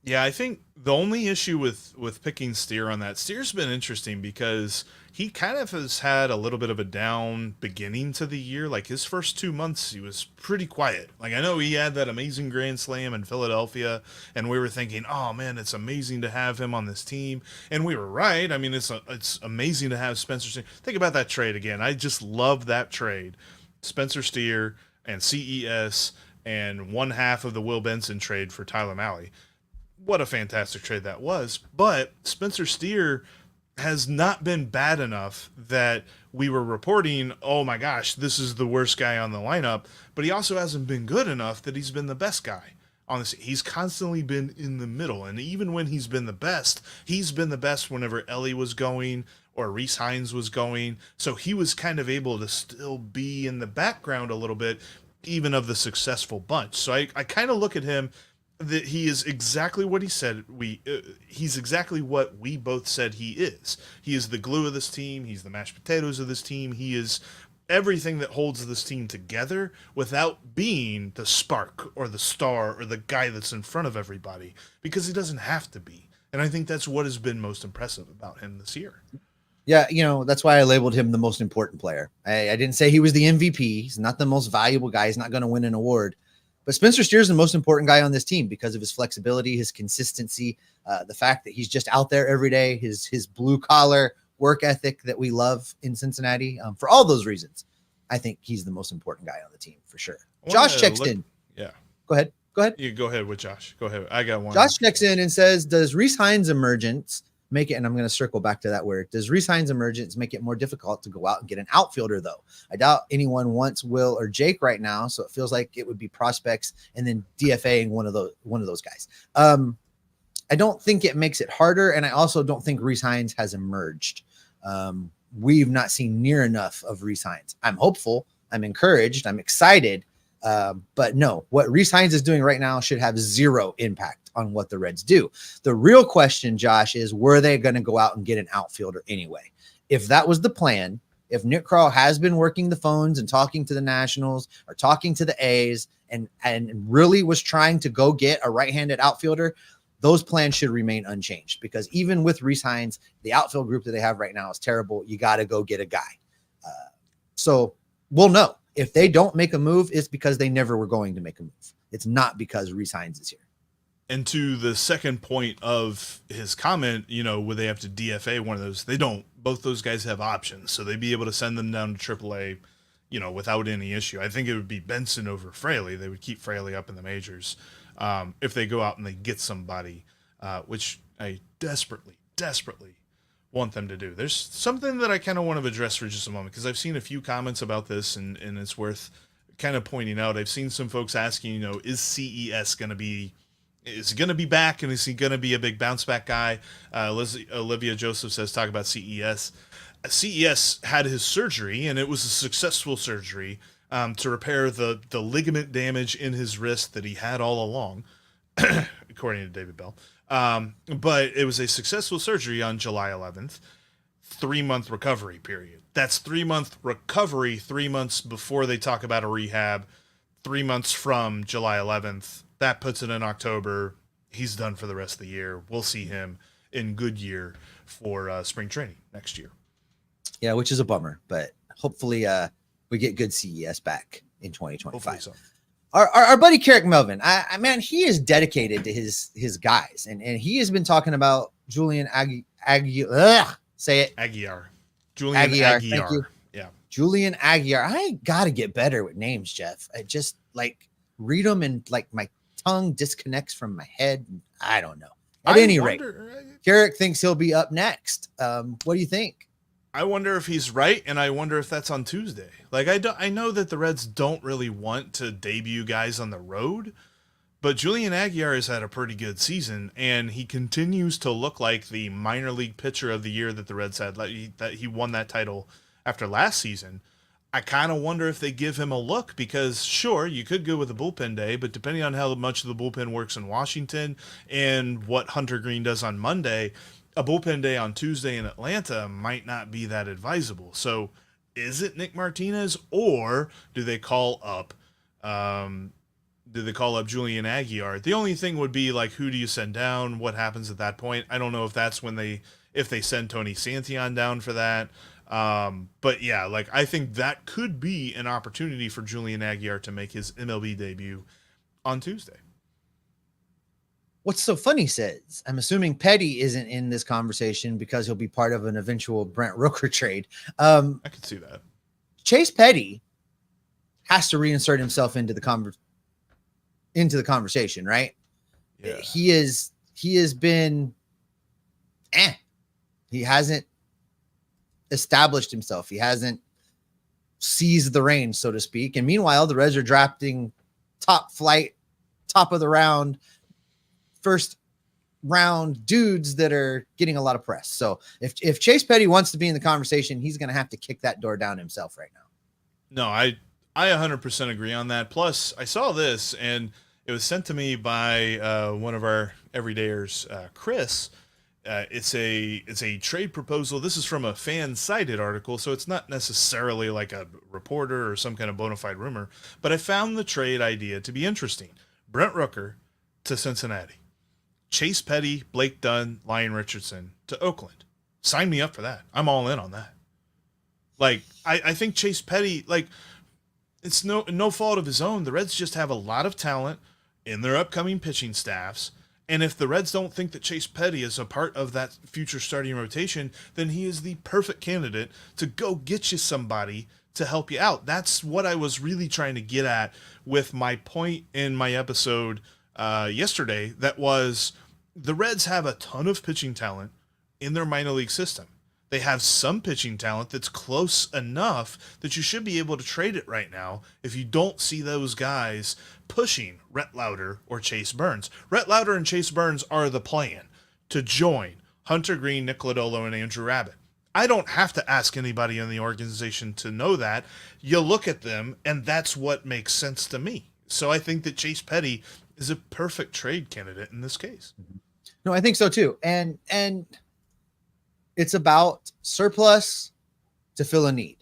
Yeah, I think the only issue with picking Steer on that, Steer's been interesting because he kind of has had a little bit of a down beginning to the year. Like his first 2 months, he was pretty quiet. Like I know he had that amazing grand slam in Philadelphia, and we were thinking, oh man, it's amazing to have him on this team. And we were right. I mean, it's amazing to have Spencer Steer. Think about that trade again. I just love that trade. Spencer Steer and CES and one half of the Will Benson trade for Tyler Mahle. What a fantastic trade that was. But Spencer Steer has not been bad enough that we were reporting, oh my gosh, this is the worst guy on the lineup. But he also hasn't been good enough that he's been the best guy. Honestly, he's constantly been in the middle. And even when he's been the best whenever Ellie was going or Reese Hines was going. So he was kind of able to still be in the background a little bit, even of the successful bunch. So I kind of look at him that he is exactly what he said. He's exactly what we both said he is. He is the glue of this team. He's the mashed potatoes of this team. He is everything that holds this team together without being the spark or the star or the guy that's in front of everybody, because he doesn't have to be. And I think that's what has been most impressive about him this year. Yeah, that's why I labeled him the most important player. I didn't say he was the MVP. He's not the most valuable guy. He's not going to win an award. But Spencer Steer is the most important guy on this team because of his flexibility, his consistency, the fact that he's just out there every day, his blue-collar work ethic that we love in Cincinnati. For all those reasons, I think he's the most important guy on the team for sure. Josh checks in. Yeah. Go ahead. Go ahead. You go ahead with Josh. Go ahead. I got one. Josh checks in and says, does Rece Hines' emergence make it, and I'm going to circle back to that word, does Rece Hines' emergence make it more difficult to go out and get an outfielder, though? I doubt anyone wants Will or Jake right now, so it feels like it would be prospects and then DFAing one of those guys. I don't think it makes it harder, and I also don't think Rece Hines has emerged. We've not seen near enough of Rece Hines. I'm hopeful. I'm encouraged. I'm excited. But no, what Rece Hines is doing right now should have zero impact on what the Reds do. The real question, Josh, is were they going to go out and get an outfielder anyway? If that was the plan, if Nick Krall has been working the phones and talking to the Nationals or talking to the A's and really was trying to go get a right-handed outfielder, those plans should remain unchanged, because even with Rece Hines, the outfield group that they have right now is terrible. You got to go get a guy. So we'll know. If they don't make a move, it's because they never were going to make a move. It's not because Rece Hines is here. And to the second point of his comment, would they have to DFA one of those? They don't. Both those guys have options, so they'd be able to send them down to AAA, without any issue. I think it would be Benson over Fraley. They would keep Fraley up in the majors if they go out and they get somebody, which I desperately want them to do. There's something that I kind of want to address for just a moment, because I've seen a few comments about this, and it's worth kind of pointing out. I've seen some folks asking, is CES going to be back, and is he going to be a big bounce back guy? Olivia Joseph says, talk about CES. CES had his surgery, and it was a successful surgery to repair the ligament damage in his wrist that he had all along, according to David Bell. But it was a successful surgery on July 11th, 3-month recovery period. That's 3-month recovery, 3 months before they talk about a rehab, 3 months from July 11th. That puts it in October. He's done for the rest of the year. We'll see him in Goodyear for spring training next year. Yeah, which is a bummer, but hopefully we get good CES back in 2025. Hopefully so. Our buddy Carrick Melvin, man, he is dedicated to his guys, and he has been talking about Julian Aguiar. Say it. Aguiar. Julian Aguiar. Thank you. Yeah. Julian Aguiar. I gotta get better with names, Jeff. I just read them and my tongue disconnects from my head. I don't know. At any rate, Carrick thinks he'll be up next. What do you think? I wonder if he's right, and I wonder if that's on Tuesday. I know that the Reds don't really want to debut guys on the road, but Julian Aguiar has had a pretty good season, and he continues to look like the minor league pitcher of the year that the Reds had. That he won that title after last season. I kind of wonder if they give him a look, because sure, you could go with a bullpen day, but depending on how much of the bullpen works in Washington and what Hunter Green does on Monday, a bullpen day on Tuesday in Atlanta might not be that advisable. So is it Nick Martinez, or do they call up Julian Aguiar? The only thing would be who do you send down? What happens at that point? I don't know if that's if they send Tony Santillan down for that. But yeah, I think that could be an opportunity for Julian Aguiar to make his MLB debut on Tuesday. What's so funny says, I'm assuming Petty isn't in this conversation because he'll be part of an eventual Brent Rooker trade. I could see that. Chase Petty has to reinsert himself into the conversation, right? Yeah. He has been, he hasn't established himself. He hasn't seized the reins, so to speak. And meanwhile, the Reds are drafting top flight, top of the round, first round dudes that are getting a lot of press. So if Chase Petty wants to be in the conversation, he's going to have to kick that door down himself right now. No, I 100% agree on that. Plus, I saw this, and it was sent to me by one of our everydayers, Chris. It's a trade proposal. This is from a fan-cited article, so it's not necessarily a reporter or some kind of bona fide rumor. But I found the trade idea to be interesting. Brent Rooker to Cincinnati. Chase Petty, Blake Dunn, Lyon Richardson to Oakland. Sign me up for that. I'm all in on that. I think Chase Petty, it's no fault of his own. The Reds just have a lot of talent in their upcoming pitching staffs. And if the Reds don't think that Chase Petty is a part of that future starting rotation, then he is the perfect candidate to go get you somebody to help you out. That's what I was really trying to get at with my point in my episode yesterday. That was, the Reds have a ton of pitching talent in their minor league system. They have some pitching talent that's close enough that you should be able to trade it right now if you don't see those guys pushing Rhett Lauder or Chase Burns. Rhett Lauder and Chase Burns are the plan to join Hunter Green, Nick Lodolo, and Andrew Rabbit. I don't have to ask anybody in the organization to know that. You look at them, and that's what makes sense to me. So I think that Chase Petty is a perfect trade candidate in this case. No, I think so too. And it's about surplus to fill a need.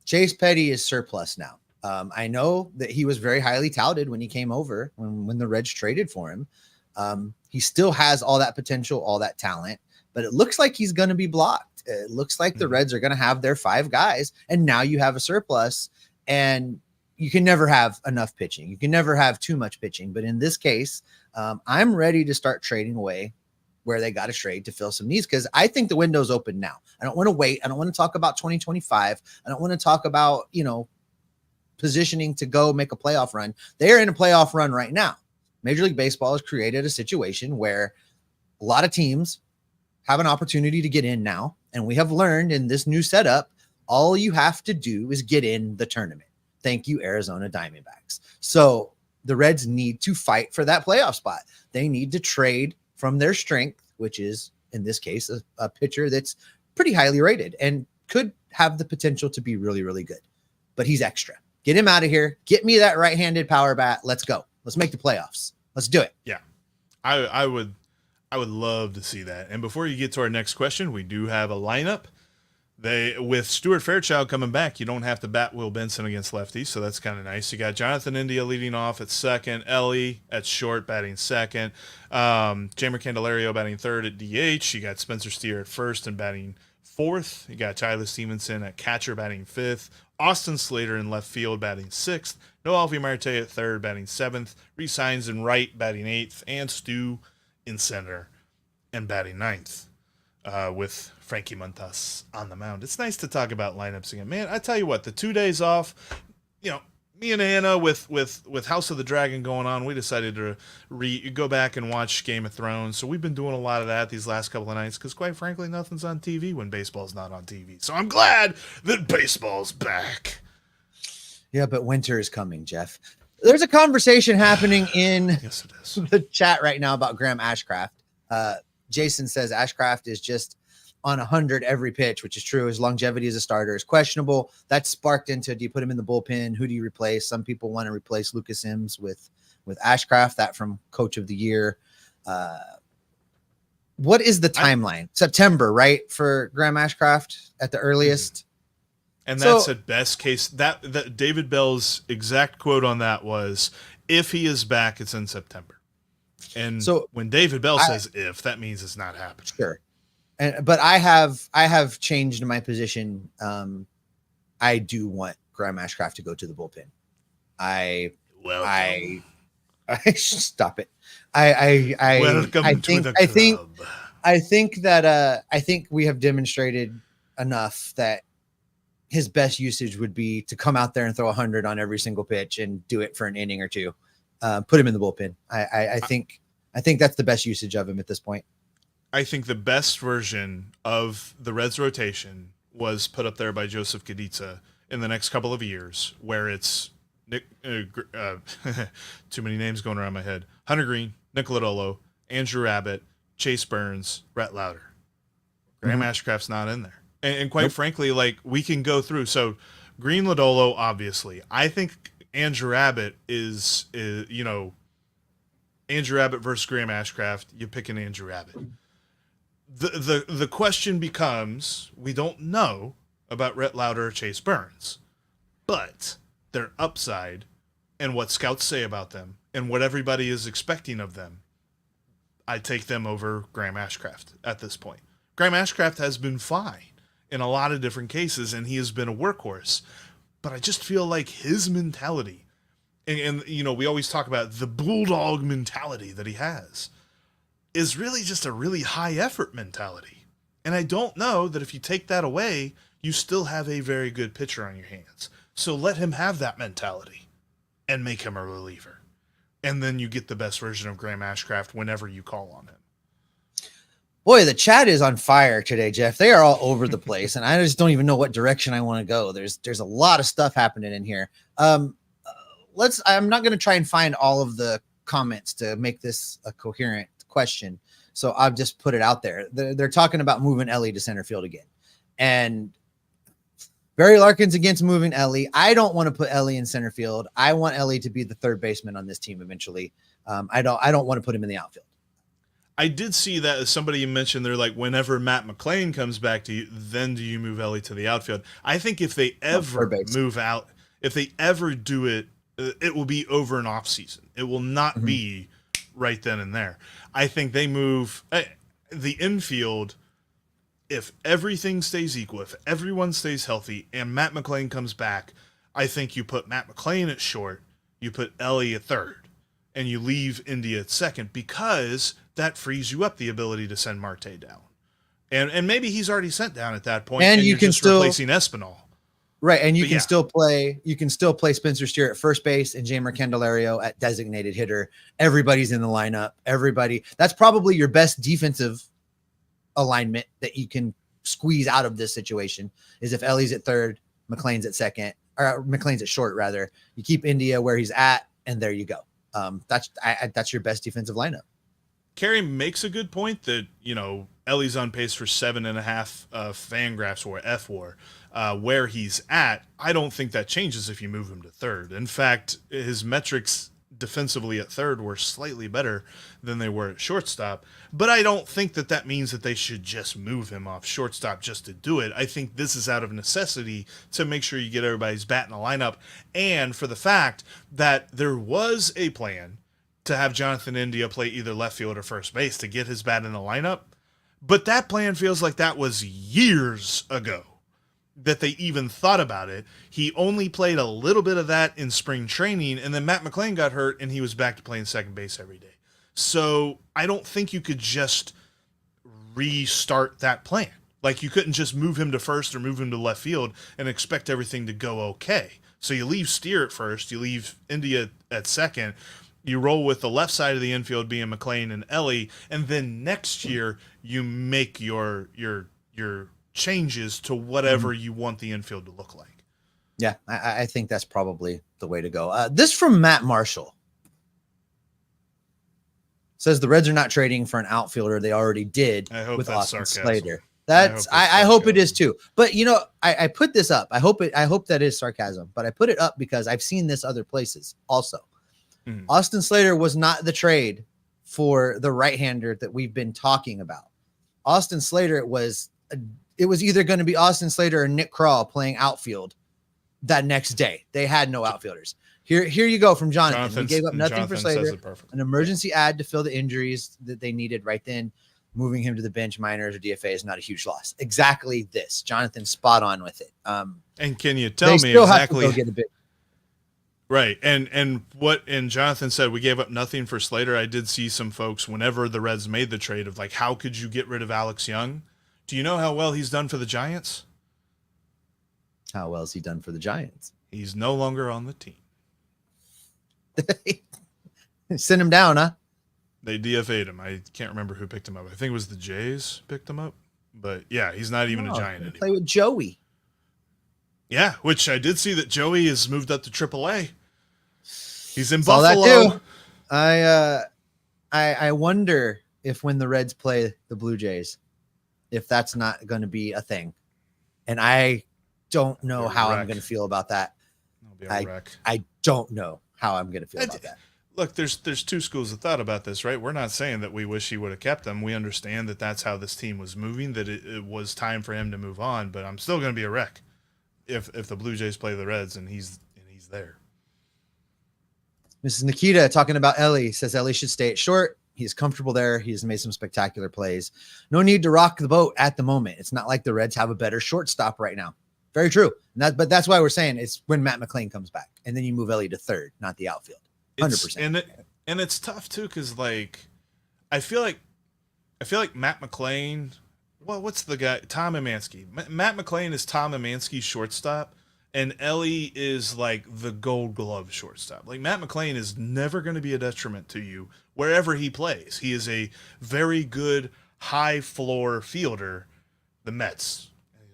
Chase Petty is surplus now. I know that he was very highly touted when he came over, when the Reds traded for him. He still has all that potential, all that talent, but it looks like he's going to be blocked. It looks like the Reds are going to have their 5 guys, and now you have a surplus, and you can never have enough pitching. You can never have too much pitching. But in this case, I'm ready to start trading away where they got to trade to fill some needs, because I think the window's open now. I don't want to wait. I don't want to talk about 2025. I don't want to talk about, positioning to go make a playoff run. They're in a playoff run right now. Major League Baseball has created a situation where a lot of teams have an opportunity to get in now. And we have learned in this new setup, all you have to do is get in the tournament. Thank you, Arizona Diamondbacks. So the Reds need to fight for that playoff spot. They need to trade from their strength, which is, in this case, a pitcher that's pretty highly rated and could have the potential to be really, really good. But he's extra. Get him out of here. Get me that right-handed power bat. Let's go. Let's make the playoffs. Let's do it. Yeah, I would love to see that. And before you get to our next question, we do have a lineup. With Stuart Fairchild coming back, you don't have to bat Will Benson against lefties, so that's kind of nice. You got Jonathan India leading off at second, Ellie at short batting second, Jamer Candelario batting third at DH. You got Spencer Steer at first and batting fourth. You got Tyler Stephenson at catcher batting fifth, Austin Slater in left field batting sixth, Noelvi Marte at third batting seventh, Reese Hines in right batting eighth, and Stu in center and batting ninth. With Frankie Montas on the mound. It's nice to talk about lineups again. Man, I tell you what, the 2 days off, me and Anna with House of the Dragon going on, we decided to go back and watch Game of Thrones. So we've been doing a lot of that these last couple of nights because, quite frankly, nothing's on TV when baseball's not on TV. So I'm glad that baseball's back. Yeah, but winter is coming, Jeff. There's a conversation happening in Yes, it is. the chat right now about Graham Ashcraft. Jason says Ashcraft is just on 100 every pitch, which is true. His longevity as a starter is questionable. That sparked into, do you put him in the bullpen? Who do you replace? Some people want to replace Lucas Sims with Ashcraft, that from Coach of the Year. What is the timeline? September, right? For Graham Ashcraft at the earliest. And that's at best case. That David Bell's exact quote on that was, if he is back, it's in September. And so when David Bell says if, that means it's not happening. Sure. But I have changed my position. I do want Graham Ashcraft to go to the bullpen. I stop it. I think we have demonstrated enough that his best usage would be to come out there and throw 100 on every single pitch and do it for an inning or two. Put him in the bullpen. I think that's the best usage of him at this point. I think the best version of the Reds rotation was put up there by Joseph Kaditsa in the next couple of years, where it's too many names going around my head. Hunter Green, Nick Lodolo, Andrew Rabbit, Chase Burns, Rhett Lauder. Graham Ashcraft's not in there. And quite frankly, like, we can go through. So Green, Lodolo, obviously. I think Andrew Rabbit is Andrew Rabbit versus Graham Ashcraft. You pick an Andrew Rabbit. The question becomes, we don't know about Rhett Lauder or Chase Burns, but their upside and what scouts say about them and what everybody is expecting of them, I take them over Graham Ashcraft at this point. Graham Ashcraft has been fine in a lot of different cases, and he has been a workhorse, but I just feel like his mentality, and we always talk about the bulldog mentality that he has, is really just a really high effort mentality. And I don't know that if you take that away, you still have a very good pitcher on your hands. So let him have that mentality and make him a reliever. And then you get the best version of Graham Ashcraft whenever you call on him. Boy, the chat is on fire today, Jeff. They are all over the place, and I just don't even know what direction I want to go. There's a lot of stuff happening in here. I'm not going to try and find all of the comments to make this a coherent question, so I'll just put it out there. They're talking about moving Ellie to center field again, and Barry Larkin's against moving Ellie. I don't want to put Ellie in center field. I want Ellie to be the third baseman on this team eventually. I don't want to put him in the outfield. I did see that as somebody mentioned, they're like, whenever Matt McClain comes back to you, then do you move Ellie to the outfield? I think if they ever move out, if they ever do it, it will be over an off season. It will not be right then and there. I think they move the infield. If everything stays equal, if everyone stays healthy and Matt McClain comes back, I think you put Matt McClain at short, you put Ellie at third, and you leave India at second, because that frees you up the ability to send Marte down. And maybe he's already sent down at that point, and you can just still replacing Espinal. Right, and you can still play Spencer Steer at first base and Jamer Candelario at designated hitter. Everybody's in the lineup. That's probably your best defensive alignment that you can squeeze out of this situation, is if Ellie's at third, McClain's at second, or McClain's at short rather. You keep India where he's at, and there you go. That's your best defensive lineup. Kerry makes a good point that, Ellie's on pace for 7.5 Fangraphs or F-WAR. Where he's at, I don't think that changes if you move him to third. In fact, his metrics defensively at third were slightly better than they were at shortstop. But I don't think that means that they should just move him off shortstop just to do it. I think this is out of necessity to make sure you get everybody's bat in the lineup, and for the fact that there was a plan to have Jonathan India play either left field or first base to get his bat in the lineup. But that plan feels like that was years ago that they even thought about it. He only played a little bit of that in spring training, and then Matt McClain got hurt, and he was back to playing second base every day. So I don't think you could just restart that plan. Like, you couldn't just move him to first or move him to left field and expect everything to go okay. So you leave Steer at first, you leave India at second, you roll with the left side of the infield being McClain and Ellie, and then next year you make your changes to whatever you want the infield to look like. Yeah, I think that's probably the way to go. This from Matt Marshall. Says the Reds are not trading for an outfielder. They already did with Austin Slater. I hope it is too. But I put this up. I hope that is sarcasm, but I put it up because I've seen this other places also. Austin Slater was not the trade for the right-hander that we've been talking about. Austin Slater, it was either going to be Austin Slater or Nick Krall playing outfield that next day. They had no outfielders. Here you go from Jonathan. We gave up nothing for Slater. An emergency ad to fill the injuries that they needed right then. Moving him to the bench, minors or DFA is not a huge loss. Exactly this. Jonathan's spot on with it. And can you tell me exactly? Get a bit. Right. And Jonathan said, we gave up nothing for Slater. I did see some folks whenever the Reds made the trade of like, how could you get rid of Alex Young? Do you know how well he's done for the Giants? How well has he done for the Giants? He's no longer on the team. Send him down, huh? They DFA'd him. I can't remember who picked him up. I think it was the Jays picked him up. But yeah, he's not even a Giant anymore. Play with Joey. Yeah, which I did see that Joey has moved up to AAA. He's in Saw Buffalo. That too. I wonder if when the Reds play the Blue Jays, if that's not going to be a thing. And I don't know how I'm going to feel about that. I don't know how I'm going to feel about that. Look, there's two schools of thought about this, right? We're not saying that we wish he would have kept him. We understand that that's how this team was moving, that it was time for him to move on, but I'm still going to be a wreck if the Blue Jays play the Reds and he's there. Mrs. Nikita talking about Ellie says Ellie should stay at short. He's comfortable there. He's made some spectacular plays. No need to rock the boat at the moment. It's not like the Reds have a better shortstop right now. Very true. But that's why we're saying it's when Matt McClain comes back, and then you move Ellie to third, not the outfield. 100%. And it's tough too, because like I feel like Matt McClain well, what's the guy? Tom Emanski. Matt McClain is Tom Emanski's shortstop, and Ellie is like the Gold Glove shortstop. Like Matt McClain is never going to be a detriment to you wherever he plays. He is a very good high floor fielder. The Mets,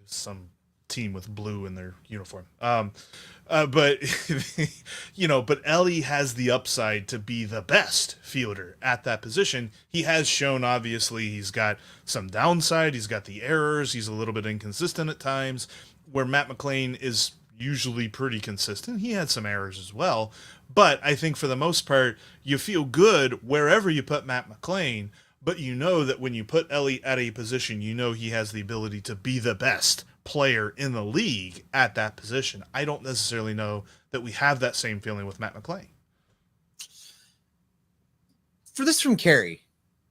some team with blue in their uniform. But but Ellie has the upside to be the best fielder at that position. He has shown, obviously, he's got some downside. He's got the errors. He's a little bit inconsistent at times, where Matt McClain is usually pretty consistent. He had some errors as well. But I think for the most part, you feel good wherever you put Matt McClain, but you know that when you put Ellie at a position, you know he has the ability to be the best player in the league at that position. I don't necessarily know that we have that same feeling with Matt McClain. For this from Carey,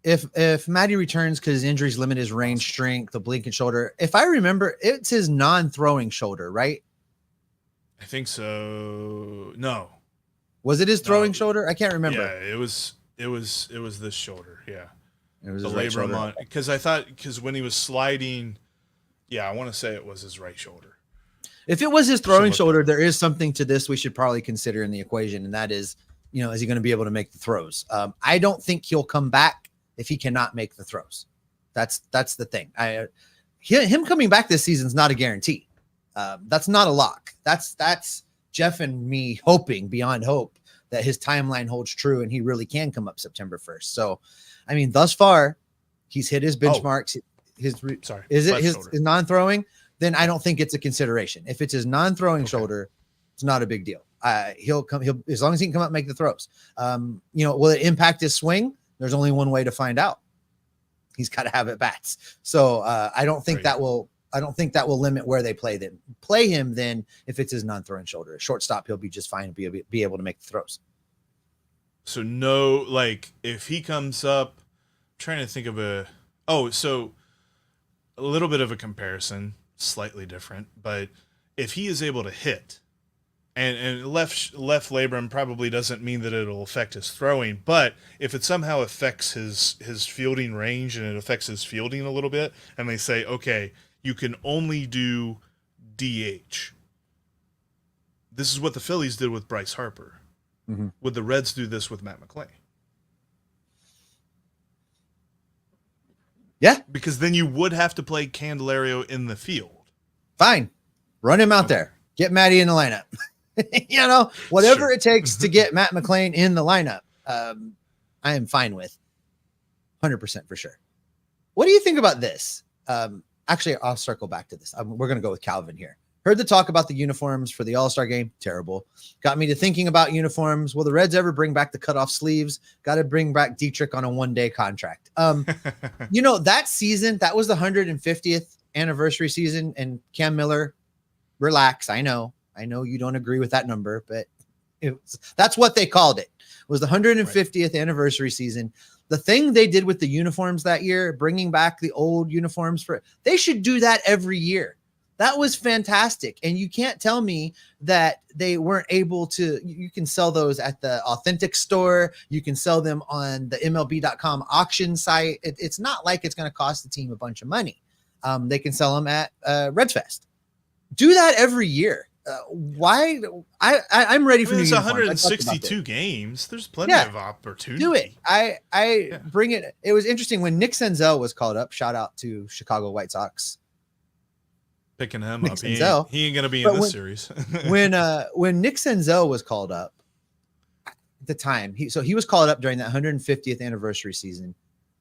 if Matty returns because his injuries limit his range strength, the blinking shoulder, if I remember, it's his non-throwing shoulder, right? I think so. No. Was it his throwing shoulder? I can't remember. Yeah, it was this shoulder. Yeah. It was the his right shoulder. On, because when he was sliding, yeah, I want to say it was his right shoulder. If it was his throwing shoulder, there is something to this we should probably consider in the equation, and that is, is he going to be able to make the throws? I don't think he'll come back if he cannot make the throws. That's the thing. Him coming back this season is not a guarantee. That's not a lock. That's Jeff and me hoping beyond hope that his timeline holds true and he really can come up September 1st. So, I mean, thus far, he's hit his benchmarks. His non-throwing? Then I don't think it's a consideration. If it's his non-throwing shoulder, it's not a big deal. He'll as long as he can come up and make the throws. Will it impact his swing? There's only one way to find out. He's got to have at bats. So I don't think that will limit where they play him. Then if it's his non-throwing shoulder, shortstop, he'll be just fine to be able to make the throws. So no, like if he comes up, I'm trying to think of so a little bit of a comparison, slightly different, but if he is able to hit and left labrum probably doesn't mean that it'll affect his throwing, but if it somehow affects his fielding range and it affects his fielding a little bit, and they say, okay, you can only do DH. This is what the Phillies did with Bryce Harper. Mm-hmm. Would the Reds do this with Matt McClain? Yeah. Because then you would have to play Candelario in the field. Fine. Run him out there. Get Matty in the lineup. Whatever it takes to get Matt McClain in the lineup, I am fine with. 100% for sure. What do you think about this? Actually, I'll circle back to this. We're going to go with Calvin here. Heard the talk about the uniforms for the All-Star game. Terrible. Got me to thinking about uniforms. Will the Reds ever bring back the cutoff sleeves? Got to bring back Dietrich on a one-day contract. That season, that was the 150th anniversary season. And Cam Miller, relax. I know you don't agree with that number, but that's what they called it. It was the 150th anniversary season. The thing they did with the uniforms that year, bringing back the old uniforms they should do that every year. That was fantastic. And you can't tell me that they weren't able to. You can sell those at the Authentic store. You can sell them on the MLB.com auction site. It's not like it's going to cost the team a bunch of money. They can sell them at Reds Fest. Do that every year. Why? I'm ready for new uniforms. It's 162 games. There's plenty of opportunity. Do it. I bring it. It was interesting when Nick Senzel was called up. Shout out to Chicago White Sox. Picking him up. He ain't going to be in this series. when Nick Senzel was called up at the time, he was called up during that 150th anniversary season.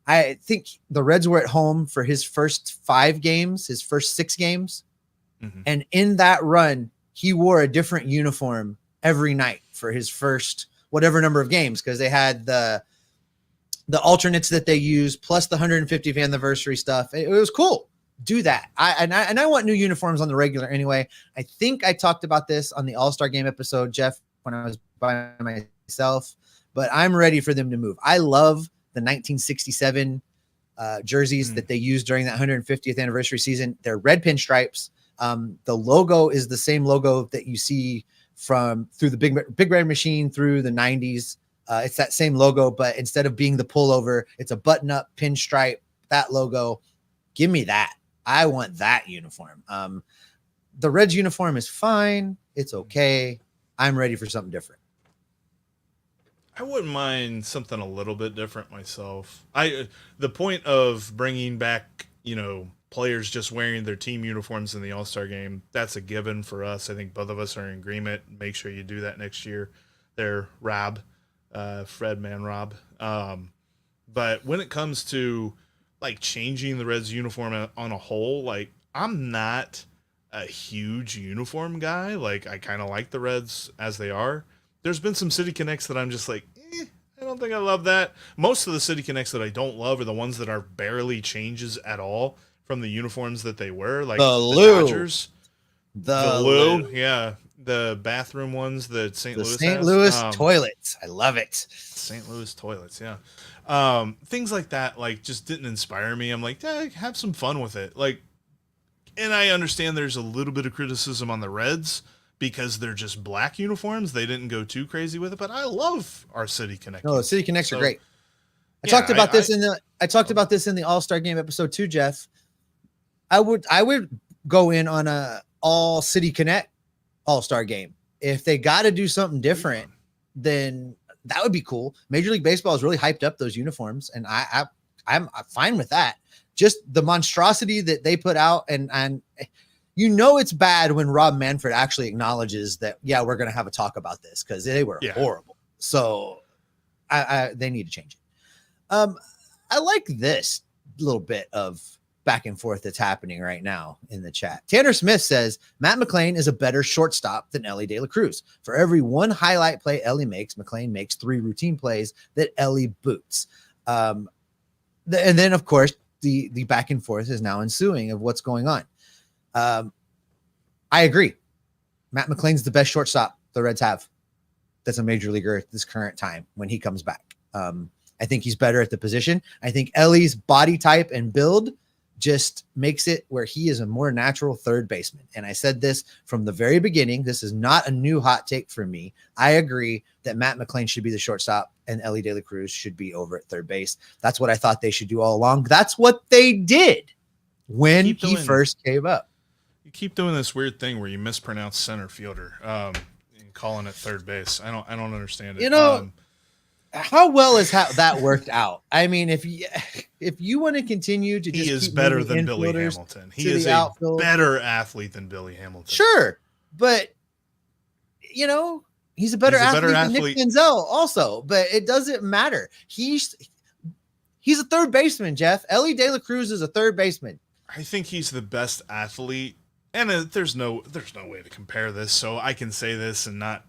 I think the Reds were at home for his first 6 games. Mm-hmm. And in that run, he wore a different uniform every night for his first whatever number of games, because they had the alternates that they used plus the 150th anniversary stuff. It was cool. Do that. I want new uniforms on the regular anyway. I think I talked about this on the All-Star Game episode, Jeff, when I was by myself, but I'm ready for them to move. I love the 1967 jerseys that they used during that 150th anniversary season. They're red pinstripes. The logo is the same logo that you see through the big red machine through the 90s. It's that same logo, but instead of being the pullover, it's a button-up pinstripe, that logo. Give me that. I want that uniform. The Reds uniform is fine. It's okay. I'm ready for something different. I wouldn't mind something a little bit different myself. The point of bringing back, players just wearing their team uniforms in the All-Star game, that's a given for us. I think both of us are in agreement. Make sure you do that next year. There, Rob, Fred Man Rob. But when it comes to like changing the Reds uniform on a whole, like I'm not a huge uniform guy. Like I kind of like the Reds as they are. There's been some City Connects that I'm just like, I don't think I love that. Most of the City Connects that I don't love are the ones that are barely changes at all from the uniforms that they wear, like the Dodgers. The Lou, yeah. The bathroom ones that St. Louis has. St. Louis toilets. I love it. St. Louis toilets, yeah. Things like that, like, just didn't inspire me. I'm like, have some fun with it. Like, and I understand there's a little bit of criticism on the Reds because they're just black uniforms. They didn't go too crazy with it, but I love our City Connect. No, the City Connects are great. I talked about this in the All-Star Game episode 2, Jeff. I would go in on a all City Connect All-Star game. If they got to do something different, then that would be cool. Major League Baseball has really hyped up those uniforms, and I'm fine with that. Just the monstrosity that they put out, and it's bad when Rob Manfred actually acknowledges that, yeah, we're going to have a talk about this because they were horrible. So they need to change it. I like this little bit of back and forth that's happening right now in the chat. Tanner Smith says Matt McLain is a better shortstop than Elly De La Cruz. For every one highlight play Elly makes, McLain makes 3 routine plays that Elly boots. And then, of course, the back and forth is now ensuing of what's going on. I agree. Matt McLain's the best shortstop the Reds have. That's a major leaguer at this current time when he comes back. I think he's better at the position. I think Elly's body type and build just makes it where he is a more natural third baseman. And I said this from the very beginning. This is not a new hot take for me. I agree that Matt McLain should be the shortstop and Elly De La Cruz should be over at third base. That's what I thought they should do all along. That's what they did when he first came up. You keep doing this weird thing where you mispronounce center fielder and calling it third base. I don't understand it. How well has that worked out? I mean, if you want to continue to just he is better than Billy Hamilton. He is a better athlete than Billy Hamilton. Sure, but he's a better athlete than Nick Manziel also. But it doesn't matter. He's a third baseman, Jeff. Elly De La Cruz is a third baseman. I think he's the best athlete, and there's no way to compare this. So I can say this and not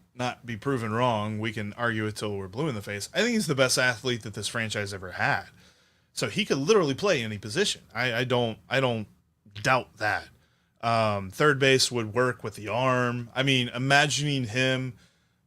be proven wrong. We can argue it till we're blue in the face. I think he's the best athlete that this franchise ever had. So he could literally play any position. I don't doubt that. Third base would work with the arm. I mean, imagining him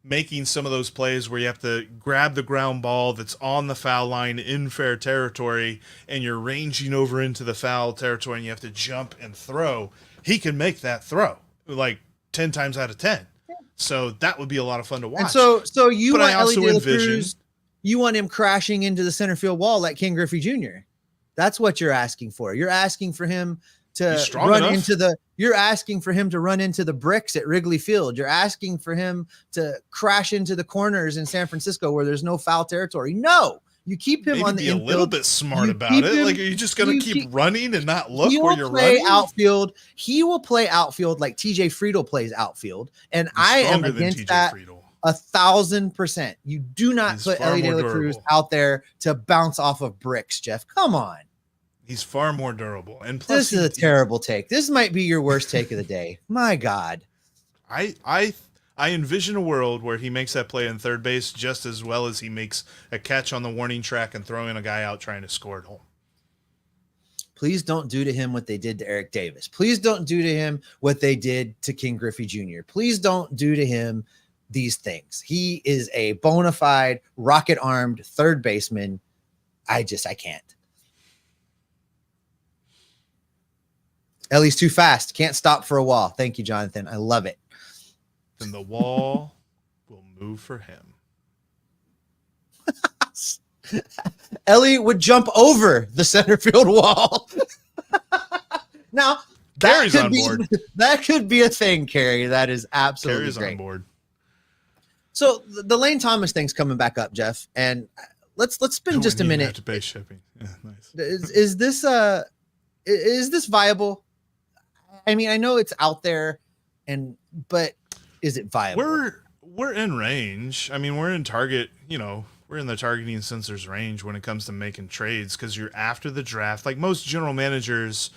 making some of those plays where you have to grab the ground ball that's on the foul line in fair territory and you're ranging over into the foul territory and you have to jump and throw. He can make that throw like 10 times out of 10. So that would be a lot of fun to watch. And so you want Elly De La Cruz, you want him crashing into the center field wall like Ken Griffey Jr. That's what you're asking for. You're asking for him to you're asking for him to run into the bricks at Wrigley Field. You're asking for him to crash into the corners in San Francisco where there's no foul territory. No, you keep him on the infield. Be a little bit smart about it. Like, are you just going to keep running and not look where you're running? Outfield. He will play outfield like TJ Friedl plays outfield. And I am against that 1,000%. You do not put Elly De La Cruz out there to bounce off of bricks, Jeff. Come on. He's far more durable. And plus, this is a terrible take. This might be your worst take of the day. My God. I envision a world where he makes that play in third base just as well as he makes a catch on the warning track and throwing a guy out trying to score at home. Please don't do to him what they did to Eric Davis. Please don't do to him what they did to King Griffey Jr. Please don't do to him these things. He is a bona fide rocket-armed third baseman. I can't. Elly's too fast. Can't stop for a wall. Thank you, Jonathan. I love it. Then the wall will move for him. Elly would jump over the center field wall. Now, Carrie's on board. That could be a thing, Carrie. That is absolutely Carrie's great. on board. So the Lane Thomas thing's coming back up, Jeff, and let's spend just a minute. Have to pay shipping. Yeah, nice. Is this viable? I mean, I know it's out there, but is it viable? We're in range. I mean, we're in target. We're in the targeting sensors range when it comes to making trades because you're after the draft. Like most general managers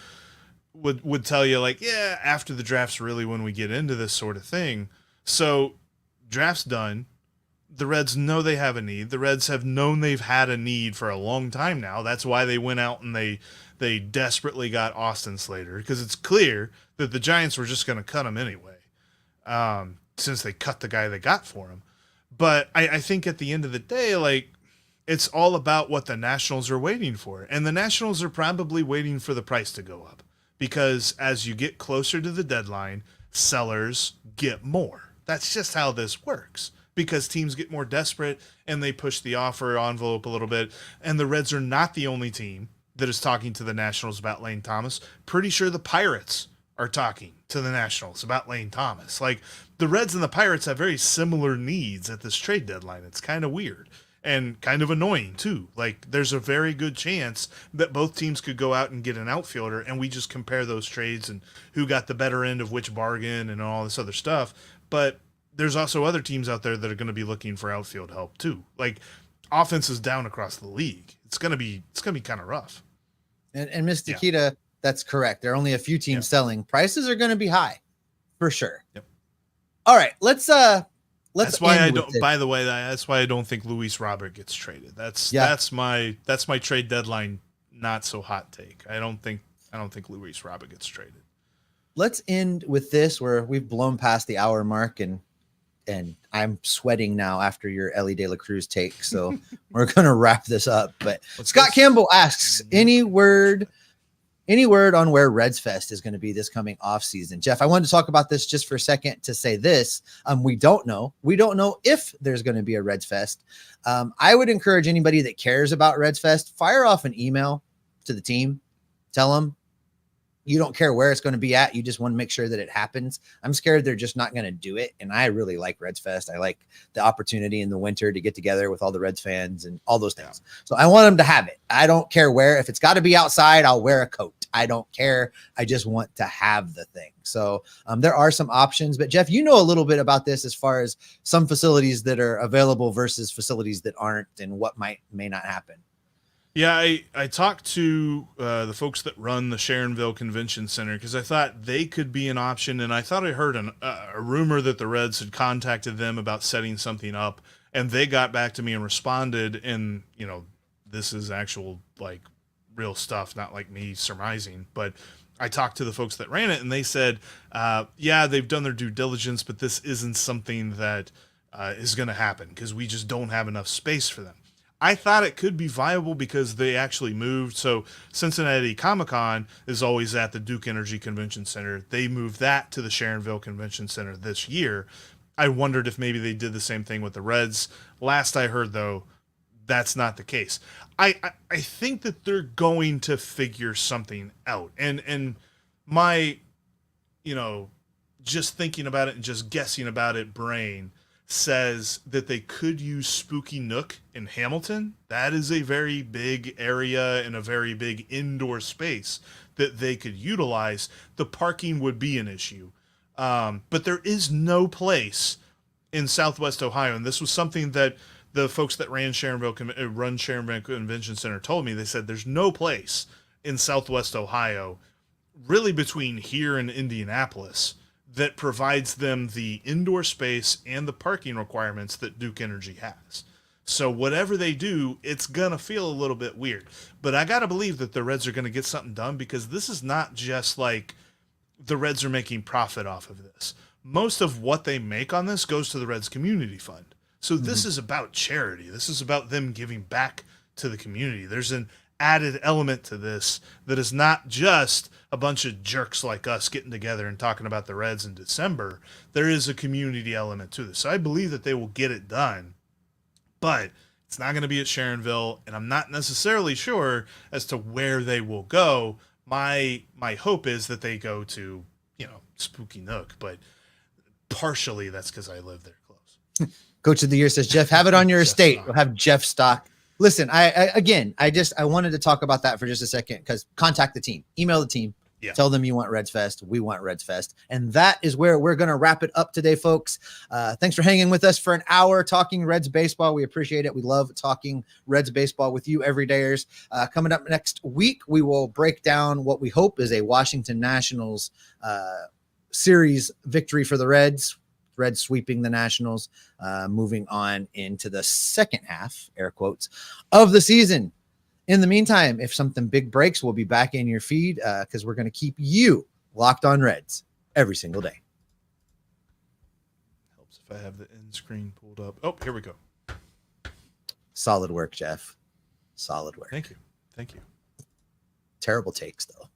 would tell you, like, yeah, after the draft's really when we get into this sort of thing. So draft's done. The Reds know they have a need. The Reds have known they've had a need for a long time now. That's why they went out and they desperately got Austin Slater, because it's clear that the Giants were just going to cut him anyway, since they cut the guy they got for him. But I think at the end of the day, like, it's all about what the Nationals are waiting for. And the Nationals are probably waiting for the price to go up, because as you get closer to the deadline, sellers get more. That's just how this works, because teams get more desperate and they push the offer envelope a little bit. And the Reds are not the only team that is talking to the Nationals about Lane Thomas. Pretty sure the Pirates are talking to the Nationals about Lane Thomas. Like, the Reds and the Pirates have very similar needs at this trade deadline. It's kind of weird and kind of annoying too. Like, there's a very good chance that both teams could go out and get an outfielder, and we just compare those trades and who got the better end of which bargain and all this other stuff. But there's also other teams out there that are going to be looking for outfield help too. Like, offense is down across the league. It's going to be kind of rough. And Miss Nikita, that's correct. There are only a few teams selling. Prices are going to be high for sure. Yep. All right, let's that's why I don't. By the way, that's why I don't think Luis Robert gets traded. That's my trade deadline not so hot take. I don't think Luis Robert gets traded. Let's end with this, where we've blown past the hour mark, and I'm sweating now after your Ellie De La Cruz take. So we're gonna wrap this up. But Scott Campbell asks, any word on where Reds Fest is going to be this coming off season? Jeff, I wanted to talk about this just for a second to say this. We don't know if there's going to be a Reds Fest. I would encourage anybody that cares about Reds Fest, fire off an email to the team. Tell them you don't care where it's going to be at. You just want to make sure that it happens. I'm scared they're just not going to do it. And I really like Reds Fest. I like the opportunity in the winter to get together with all the Reds fans and all those things. So I want them to have it. I don't care where. If it's got to be outside, I'll wear a coat. I don't care. I just want to have the thing. So there are some options. But Jeff, you know a little bit about this as far as some facilities that are available versus facilities that aren't, and what may not happen. Yeah, I talked to the folks that run the Sharonville Convention Center, because I thought they could be an option, and I thought I heard a rumor that the Reds had contacted them about setting something up, and they got back to me and responded, and this is actual, like, real stuff, not like me surmising, but I talked to the folks that ran it, and they said, they've done their due diligence, but this isn't something that is going to happen, because we just don't have enough space for them. I thought it could be viable because they actually moved. So Cincinnati Comic-Con is always at the Duke Energy Convention Center. They moved that to the Sharonville Convention Center this year. I wondered if maybe they did the same thing with the Reds. Last I heard, though, that's not the case. I think that they're going to figure something out. And my, just thinking about it and just guessing about it brain says that they could use Spooky Nook in Hamilton. That is a very big area and a very big indoor space that they could utilize. The parking would be an issue. But there is no place in Southwest Ohio, and this was something that the folks that run Sharonville Convention Center told me. They said there's no place in Southwest Ohio, really between here and Indianapolis, that provides them the indoor space and the parking requirements that Duke Energy has. So whatever they do, it's going to feel a little bit weird. But I got to believe that the Reds are going to get something done, because this is not just like the Reds are making profit off of this. Most of what they make on this goes to the Reds Community Fund. So this is about charity. This is about them giving back to the community. There's an added element to this that is not just a bunch of jerks like us getting together and talking about the Reds in December. There is a community element to this. So I believe that they will get it done, but it's not going to be at Sharonville, and I'm not necessarily sure as to where they will go. My hope is that they go to, Spooky Nook, but partially that's because I live there close. Coach of the Year says, Jeff, have it on your Jeff estate. Stock. We'll have Jeff Stock. Listen, I wanted to talk about that for just a second because contact the team, email the team, tell them you want Reds Fest. We want Reds Fest. And that is where we're going to wrap it up today, folks. Thanks for hanging with us for an hour talking Reds baseball. We appreciate it. We love talking Reds baseball with you everydayers. Coming up next week, we will break down what we hope is a Washington Nationals series victory for the Reds. Reds sweeping the Nationals, moving on into the second half, air quotes, of the season. In the meantime, if something big breaks, we'll be back in your feed because we're going to keep you locked on Reds every single day. Helps if I have the end screen pulled up. Oh, here we go. Solid work, Jeff. Solid work. Thank you. Terrible takes, though.